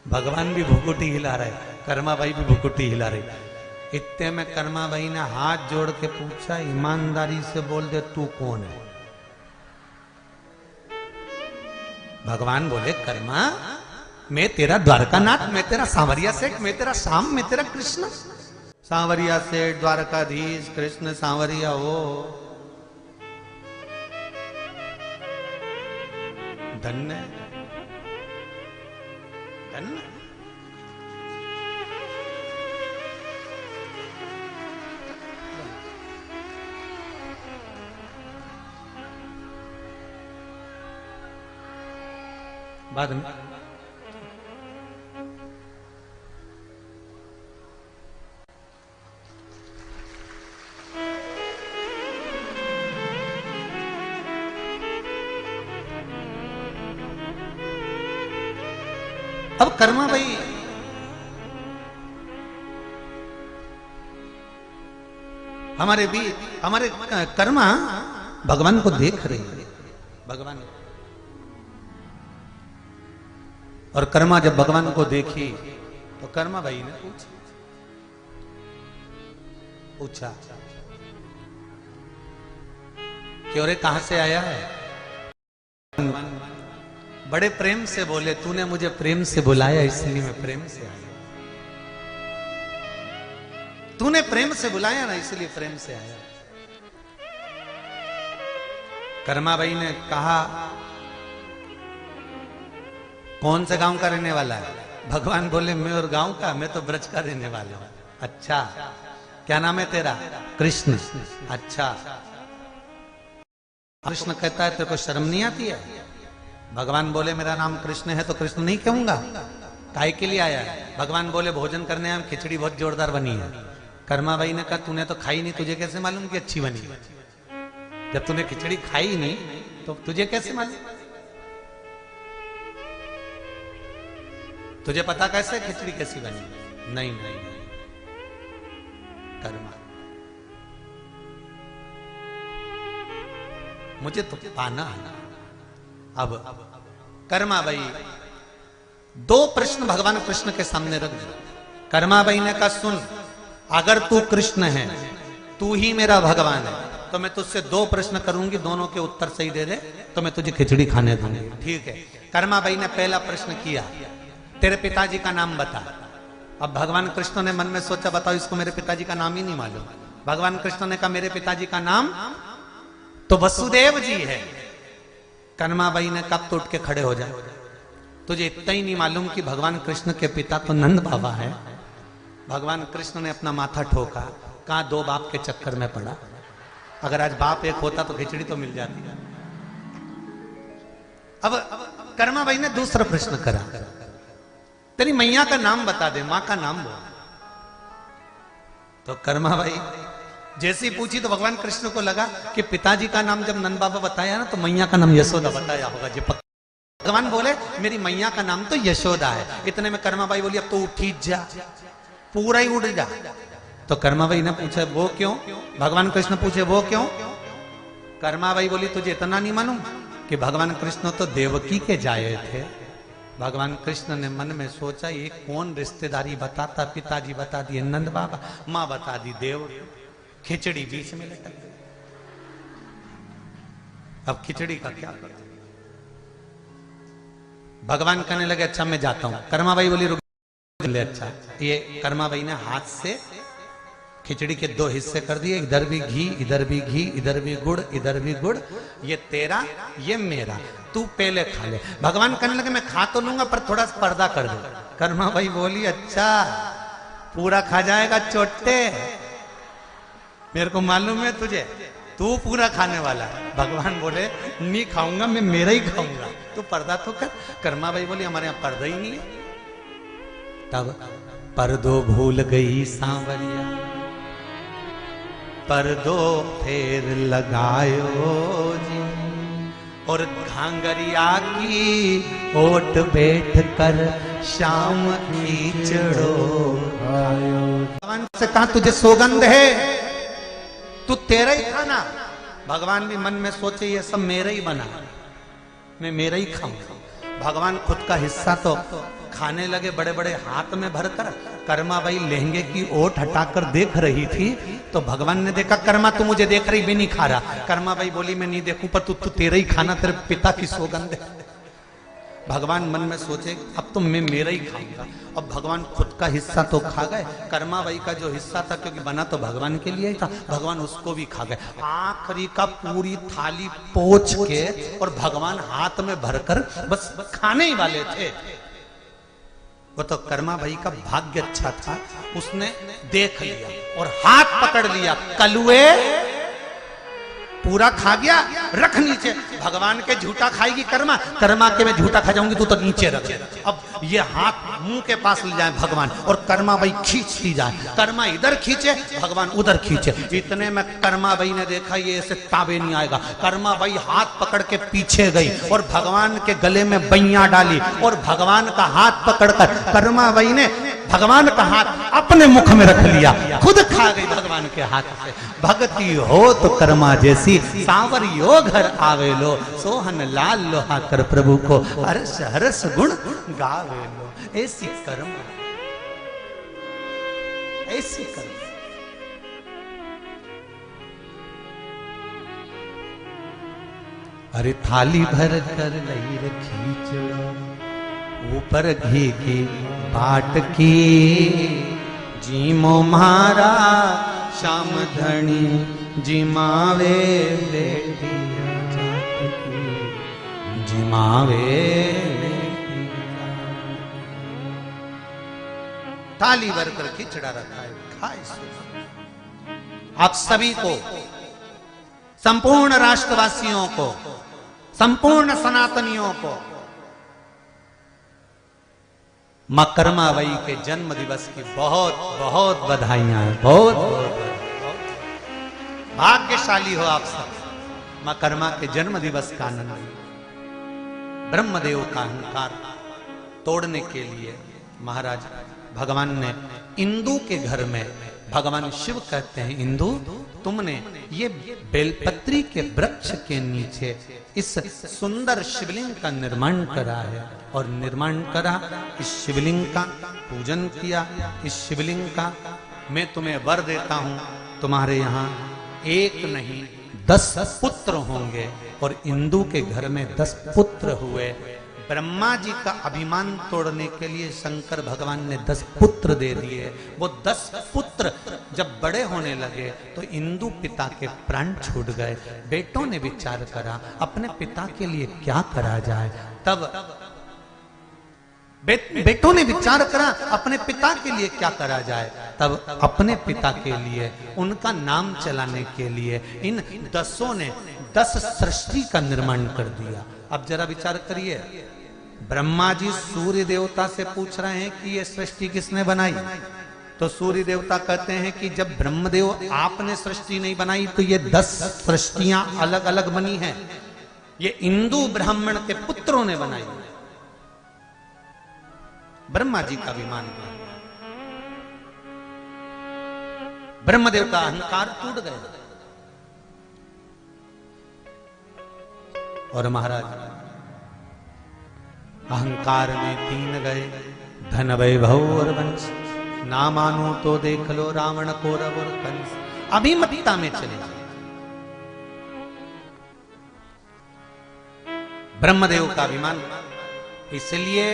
भगवान भी भुकुटी हिला रहे, कर्माबाई भी भुकुटी हिला रही। इतने में कर्माबाई ने हाथ जोड़ के पूछा, ईमानदारी से बोल दे तू कौन है? भगवान बोले, कर्मा मैं तेरा द्वारकानाथ, मैं तेरा सांवरिया सेठ, मैं तेरा श्याम, मैं तेरा कृष्ण। सांवरिया सेठ, द्वारकाधीश, कृष्ण सांवरिया हो। धन्य धन्य। बाद में अब कर्माबाई हमारे कर्मा भगवान को देख रही है। भगवान और कर्मा जब भगवान को देखी तो कर्माबाई ने पूछा क्यों रे, कहां से आया है? बड़े प्रेम से बोले, तूने मुझे प्रेम से बुलाया इसलिए मैं प्रेम से आया। तूने प्रेम से बुलाया ना इसलिए प्रेम से आया। कर्माबाई ने कहा कौन से गांव का रहने वाला है? भगवान बोले मैं और गांव का, मैं तो ब्रज का रहने वाला हूं। अच्छा, क्या नाम है तेरा? कृष्ण। अच्छा, कृष्ण कहता है तेरे को शर्म नहीं आती है? भगवान बोले मेरा नाम कृष्ण है तो कृष्ण नहीं कहूंगा, काय के लिए आया है? भगवान बोले भोजन करने आए, खिचड़ी बहुत जोरदार बनी है। कर्माबाई ने कहा तूने तो खाई नहीं, तुझे कैसे मालूम कि अच्छी बनी? जब तूने खिचड़ी खाई नहीं तो तुझे कैसे मालूम? तुझे पता कैसे खिचड़ी कैसी बनी? नहीं नहीं, कर्मा मुझे तो पाना है। अब कर्माबाई 2 प्रश्न भगवान कृष्ण के सामने रख दिए। कर्माबाई ने कहा सुन, अगर तू कृष्ण है, तू ही मेरा भगवान है, तो मैं तुझसे 2 प्रश्न करूंगी, दोनों के उत्तर सही दे दे तो मैं तुझे खिचड़ी खाने दूंगी। ठीक है। कर्माबाई ने पहला प्रश्न किया, तेरे पिताजी का नाम बता। अब भगवान कृष्ण ने मन में सोचा बताओ इसको मेरे पिताजी का नाम ही नहीं मालूम। भगवान कृष्ण ने कहा मेरे पिताजी का नाम तो वसुदेव जी है। कर्माबाई ने कब तो उठ के खड़े हो जाए, तुझे इतना ही नहीं मालूम कि भगवान कृष्ण के पिता तो नंद बाबा है? भगवान कृष्ण ने अपना माथा ठोका कहां दो बाप के चक्कर में पड़ा। अगर आज बाप एक होता तो खिचड़ी तो मिल जाती। अब कर्मा भाई ने दूसरा प्रश्न करा, तेरी मैया का नाम बता दे, मां का नाम बोल। तो कर्मा भाई जैसी पूछी तो भगवान कृष्ण को लगा कि पिताजी का नाम जब नंद बाबा बताया ना तो मैया का नाम यशोदा बताया होगा। जी भगवान बोले मेरी मैया का नाम तो यशोदा है। इतने में कर्मा भाई बोली अब तो उठी जा, पूरा ही उड़ जा। तो कर्मा भाई ने पूछा वो क्यों? भगवान कृष्ण पूछे वो क्यों? कर्मा भाई बोली तुझे इतना नहीं मालूम कि भगवान कृष्ण तो देवकी के जाए थे। भगवान कृष्ण ने मन में सोचा ये कौन रिश्तेदारी बताता, पिताजी बता दिए नंद बाबा, मां बता दी देव, खिचड़ी बीच में लटक गई। अब खिचड़ी का क्या करते? भगवान कहने लगे अच्छा मैं जाता हूं। कर्मा भाई बोली रुक ले। अच्छा ये कर्मा भाई ने हाथ से खिचड़ी के दो हिस्से कर दिए, इधर भी घी, इधर भी घी, इधर भी गुड़, इधर भी गुड़, ये तेरा ये मेरा, तू पहले खा ले। भगवान कहने लगे मैं खा तो लूंगा पर थोड़ा सा पर्दा कर दे। कर्मा भाई बोली अच्छा पूरा खा जाएगा चोटे, मेरे को मालूम है तुझे, तू पूरा खाने वाला है। भगवान बोले नहीं खाऊंगा, मैं मेरा ही खाऊंगा, तू पर्दा तो कर। कर्मा भाई बोली हमारे यहाँ पर्दा ही नहीं है। तब पर्दो भूल गई सांवरिया, पर्दो फेर लगायो जी, और घांगरिया की ओट बैठ कर शाम खींचड़ो आयो। भगवान से कहा तुझे सौगंध है, तू तेरा ही खाना। भगवान भी मन में सोचे ये सब मेरा ही बना, मैं मेरा ही खाऊंगा। भगवान खुद का हिस्सा तो खाने लगे बड़े बड़े हाथ में भरकर। कर्मा भाई लहंगे की ओट हटाकर देख रही थी तो भगवान ने देखा कर्मा तू मुझे देख रही, मैं नहीं खा रहा। कर्मा भाई बोली मैं नहीं देखूं पर तू तेरा ही खाना, तेरे पिता की सौगंध है। भगवान मन में सोचे अब तो मैं मेरा ही खाऊंगा। अब भगवान खुद का हिस्सा तो खा गए, कर्मा भाई का जो हिस्सा था क्योंकि बना तो भगवान के लिए ही था, भगवान उसको भी खा गए। आखिरी का पूरी थाली पोंछ के और भगवान हाथ में भरकर बस खाने ही वाले थे। वो तो कर्मा भाई का भाग्य अच्छा था, उसने देख लिया और हाथ पकड़ लिया, कलुए पूरा खा गया, रख नीचे। भगवान के झूठा खाएगी कर्मा, कर्मा के मैं झूठा खा जाऊंगी, तू तो नीचे रख। अब ये हाथ मुंह के पास ले जाए भगवान और कर्मा भाई खींचती जाए, कर्मा इधर खींचे भगवान उधर खींचे। इतने में कर्मा भाई ने देखा ये ऐसे ताबे नहीं आएगा। कर्मा भाई हाथ पकड़ के पीछे गई और भगवान के गले में बैया डाली और भगवान का हाथ पकड़कर कर्मा भाई ने भगवान का हाथ अपने मुख में रख लिया, खुद खा गई भगवान के हाथ से। भक्ति हो तो कर्मा जैसी, सांवरियो घर आवे लो, सोहन लाल लोहा कर प्रभु को हर्ष हर्ष गुण गावे लो। ऐसी कर्म, ऐसी कर्म। अरे थाली भर कर लई रे खींचड़ो, ऊपर घी की बाट की, जीमो मारा श्याम धनी जिमावे बेटिया की, जिमावे थाली भर कर खिचड़ा रखा है, खाए। आप सभी को, संपूर्ण राष्ट्रवासियों को, संपूर्ण सनातनियों को मां कर्माबाई के जन्म दिवस की बहुत बहुत बधाइयां हैं। बहुत बहुत भाग्यशाली हो आप सब। मां कर्मा के जन्म दिवस का आनंद, ब्रह्मदेव का अहंकार तोड़ने के लिए महाराज भगवान ने इंदु के घर में, भगवान शिव कहते हैं इंदु तुमने ये बेलपत्री के वृक्ष के नीचे इस सुंदर शिवलिंग का निर्माण करा है, और निर्माण करा, इस शिवलिंग का पूजन किया। इस शिवलिंग का मैं तुम्हें वर देता हूं, तुम्हारे यहाँ एक नहीं 10 पुत्र होंगे। और इंदु के घर में 10 पुत्र हुए। ब्रह्मा जी का अभिमान तोड़ने के लिए शंकर भगवान ने 10 पुत्र दे दिए। वो 10 पुत्र जब बड़े होने लगे तो इंदु पिता के प्राण छूट गए। बेटों ने विचार करा अपने पिता के लिए क्या करा जाए। तब बेटों ने विचार करा अपने पिता के लिए क्या करा जाए, तब अपने पिता के लिए, उनका नाम चलाने के लिए इन 10 ने 10 सृष्टि का निर्माण कर दिया। अब जरा विचार करिए, ब्रह्मा जी सूर्य देवता से पूछ रहे हैं कि ये सृष्टि किसने बनाई, तो सूर्य देवता कहते हैं कि जब ब्रह्मदेव आपने सृष्टि नहीं बनाई तो ये 10 सृष्टियां अलग अलग बनी हैं, ये इंदु ब्राह्मण के पुत्रों ने बनाई। ब्रह्मा जी का अभिमान, ब्रह्मदेव का अहंकार टूट गया और महाराज अहंकार में 3 गए, धन वैभव और वंश, ना मानो तो देख लो रावण कौरव और कंस। अभिमतता में चले गए। ब्रह्मदेव का अभिमान, इसलिए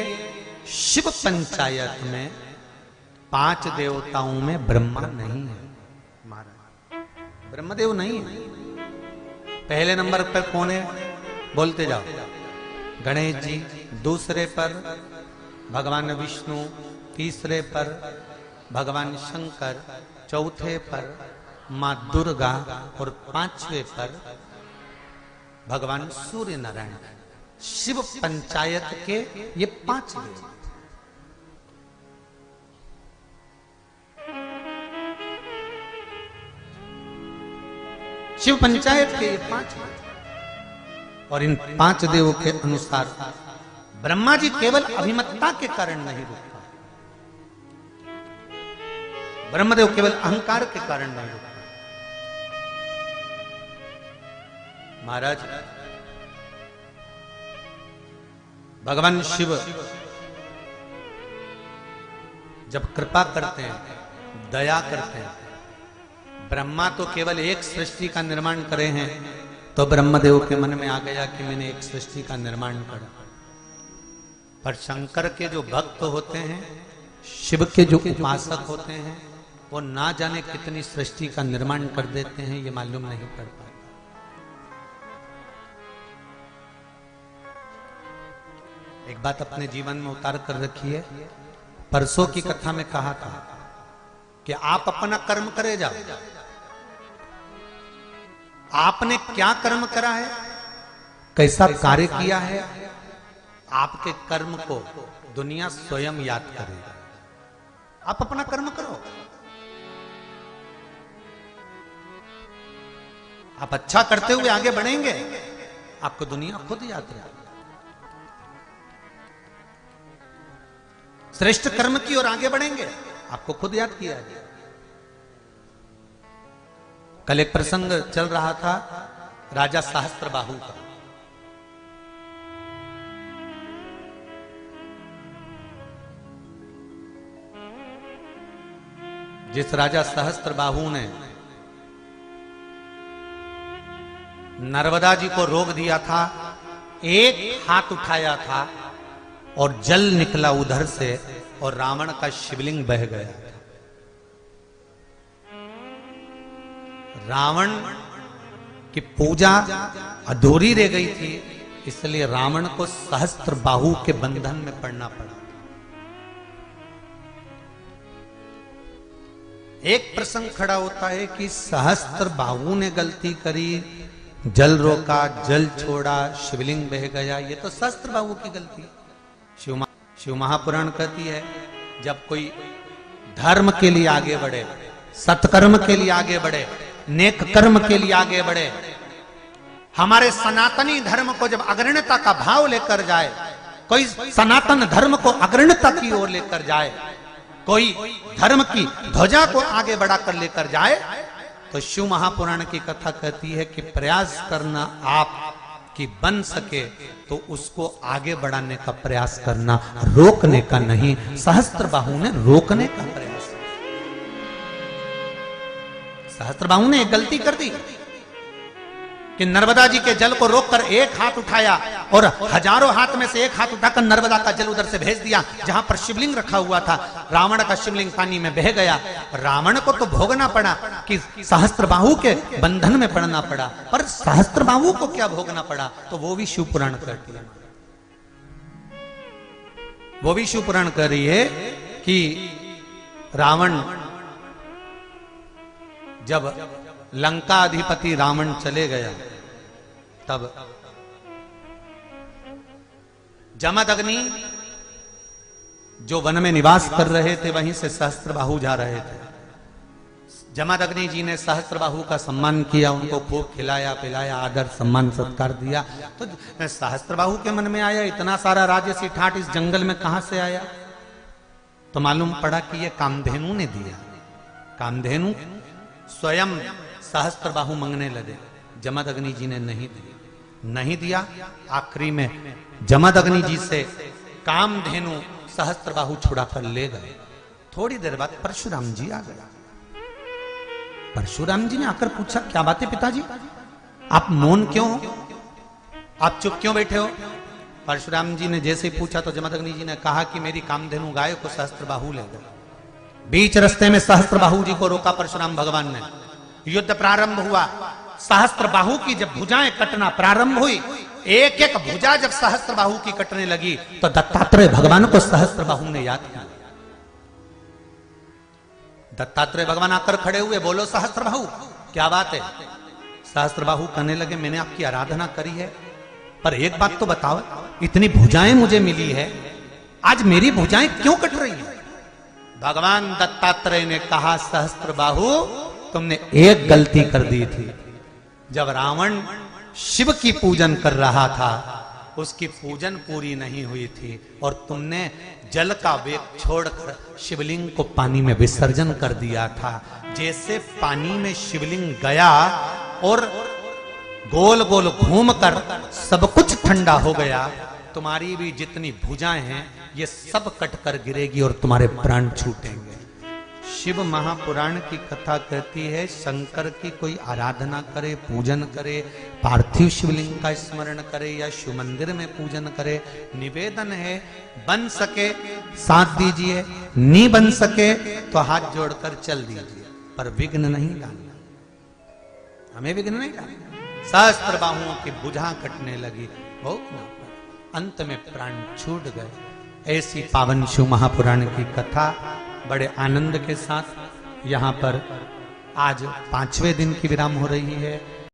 शिव पंचायत में 5 देवताओं में ब्रह्मा नहीं है। महाराज ब्रह्मदेव नहीं है। पहले नंबर पर कौन है, बोलते जाओ। गणेश जी, दूसरे पर भगवान विष्णु, तीसरे पर भगवान शंकर, चौथे पर मां दुर्गा और 5वें पर भगवान सूर्य नारायण। शिव पंचायत के ये 5 देव। शिव पंचायत के ये 5, और इन 5 देवों के अनुसार ब्रह्मा जी केवल अभिमतता के कारण नहीं रुकता, ब्रह्मदेव केवल अहंकार के कारण नहीं रुकता। महाराज भगवान शिव जब कृपा करते हैं, दया करते हैं, ब्रह्मा तो केवल एक सृष्टि का निर्माण करे हैं, तो ब्रह्मदेव के मन में आ गया कि मैंने एक सृष्टि का निर्माण करा। पर शंकर के जो भक्त होते हैं, शिव के जो उपासक होते हैं, वो ना जाने कितनी सृष्टि का निर्माण कर देते हैं, ये मालूम नहीं पड़ पाता। एक बात अपने जीवन में उतार कर रखिए। परसों की कथा में कहा था कि आप अपना कर्म करे जाओ। आपने क्या कर्म करा है, कैसा कार्य किया है, आपके कर्म को दुनिया स्वयं याद करेगा। आप अपना कर्म करो। आप अच्छा करते हुए आगे बढ़ेंगे, आपको दुनिया खुद याद करेगी। श्रेष्ठ कर्म की ओर आगे बढ़ेंगे, आपको खुद याद किया जाएगा। कल एक प्रसंग चल रहा था राजा सहस्त्रबाहु का। जिस राजा सहस्त्रबाहु ने नर्मदा जी को रोक दिया था, एक हाथ उठाया था और जल निकला उधर से और रावण का शिवलिंग बह गया। रावण की पूजा अधूरी रह गई थी, इसलिए रावण को सहस्त्रबाहु के बंधन में पड़ना पड़ा। एक प्रसंग खड़ा होता है कि सहस्त्रबाहु ने गलती करी, जल रोका, जल छोड़ा, शिवलिंग बह गया, ये तो सहस्त्रबाहु की गलती। शिव महापुराण कहती है, जब कोई धर्म के लिए आगे बढ़े, सत्कर्म के लिए आगे बढ़े, नेक कर्म के लिए आगे बढ़े, हमारे सनातनी धर्म को जब अग्रणता का भाव लेकर जाए, कोई सनातन धर्म को अग्रणता की ओर लेकर जाए, कोई धर्म की ध्वजा को आगे बढ़ाकर लेकर जाए, तो शिव महापुराण की कथा कहती है कि प्रयास करना आप कि बन सके तो उसको आगे बढ़ाने का प्रयास करना, रोकने का नहीं। सहस्त्रबाहु ने रोकने का प्रयास, सहस्त्रबाहु ने एक गलती कर दी कि नर्मदा जी के जल को रोककर एक हाथ उठाया और हजारों हाथ में से एक हाथ उठाकर नर्मदा का जल उधर से भेज दिया जहां पर शिवलिंग रखा हुआ था। रावण का शिवलिंग पानी में बह गया। रावण को तो भोगना पड़ा कि सहस्त्रबाहु के बंधन में पड़ना पड़ा, पर सहस्त्रबाहु को क्या भोगना पड़ा, तो वो भी शिव पुराण कहती है। वो भी शिव पुराण कह रही है कि रावण जब लंका अधिपति रावण चले गया तब जमदग्नि जो वन में निवास कर रहे थे वहीं से सहस्त्रबाहु जा रहे थे। जमदग्नि जी ने सहस्त्रबाहु का सम्मान किया, उनको खूब खिलाया पिलाया, आदर सम्मान सत्कार दिया। तो सहस्त्रबाहु के मन में आया इतना सारा राजसी ठाट इस जंगल में कहां से आया? तो मालूम पड़ा कि ये कामधेनु ने दिया। कामधेनु स्वयं सहस्त्रबाहु मांगने लगे, जमदग्नि जी ने नहीं दिया। आखिरी में जमदग्नि जी से कामधेनु सहस्त्रबाहु छुड़ा कर ले गए। थोड़ी देर बाद परशुराम जी आ गए। परशुराम जी ने आकर पूछा, क्या बात है पिताजी, आप मौन क्यों हो, आप चुप क्यों बैठे हो? परशुराम जी ने जैसे ही पूछा तो जमदग्नि जी ने कहा कि मेरी कामधेनु गाय को सहस्त्रबाहु ले गए। बीच रास्ते में सहस्त्रबाहु जी को रोका परशुराम भगवान ने। युद्ध प्रारंभ हुआ। सहस्त्रबाहु की जब भुजाएं कटना प्रारंभ हुई, एक एक भुजा जब सहस्त्रबाहु की कटने लगी तो दत्तात्रेय भगवान को सहस्त्रबाहु ने याद किया। दत्तात्रेय भगवान आकर खड़े हुए, बोलो सहस्त्रबाहु क्या बात है? सहस्त्रबाहु कहने लगे, मैंने आपकी आराधना करी है, पर एक बात तो बताओ, इतनी भुजाएं मुझे मिली है, आज मेरी भुजाएं क्यों कट रही हैं? भगवान दत्तात्रेय ने कहा, सहस्त्रबाहु तुमने एक गलती कर दी थी। जब रावण शिव की पूजन कर रहा था, उसकी पूजन पूरी नहीं हुई थी और तुमने जल का वेग छोड़कर शिवलिंग को पानी में विसर्जन कर दिया था। जैसे पानी में शिवलिंग गया और गोल गोल घूमकर सब कुछ ठंडा हो गया, तुम्हारी भी जितनी भुजाएं हैं ये सब कटकर गिरेगी और तुम्हारे प्राण छूटेंगे। शिव महापुराण की कथा कहती है, शंकर की कोई आराधना करे, पूजन करे, पार्थिव शिवलिंग का स्मरण करे या शिव मंदिर में पूजन करे, निवेदन है बन सके साथ दीजिए, नहीं बन सके तो हाथ जोड़कर चल दीजिए, पर विघ्न नहीं डालना, हमें विघ्न नहीं डालना। सहस्त्रबाहुओं की भुजा कटने लगी, अंत में प्राण छूट गए। ऐसी पावन शिव महापुराण की कथा बड़े आनंद के साथ यहाँ पर आज 5वें दिन की विराम हो रही है।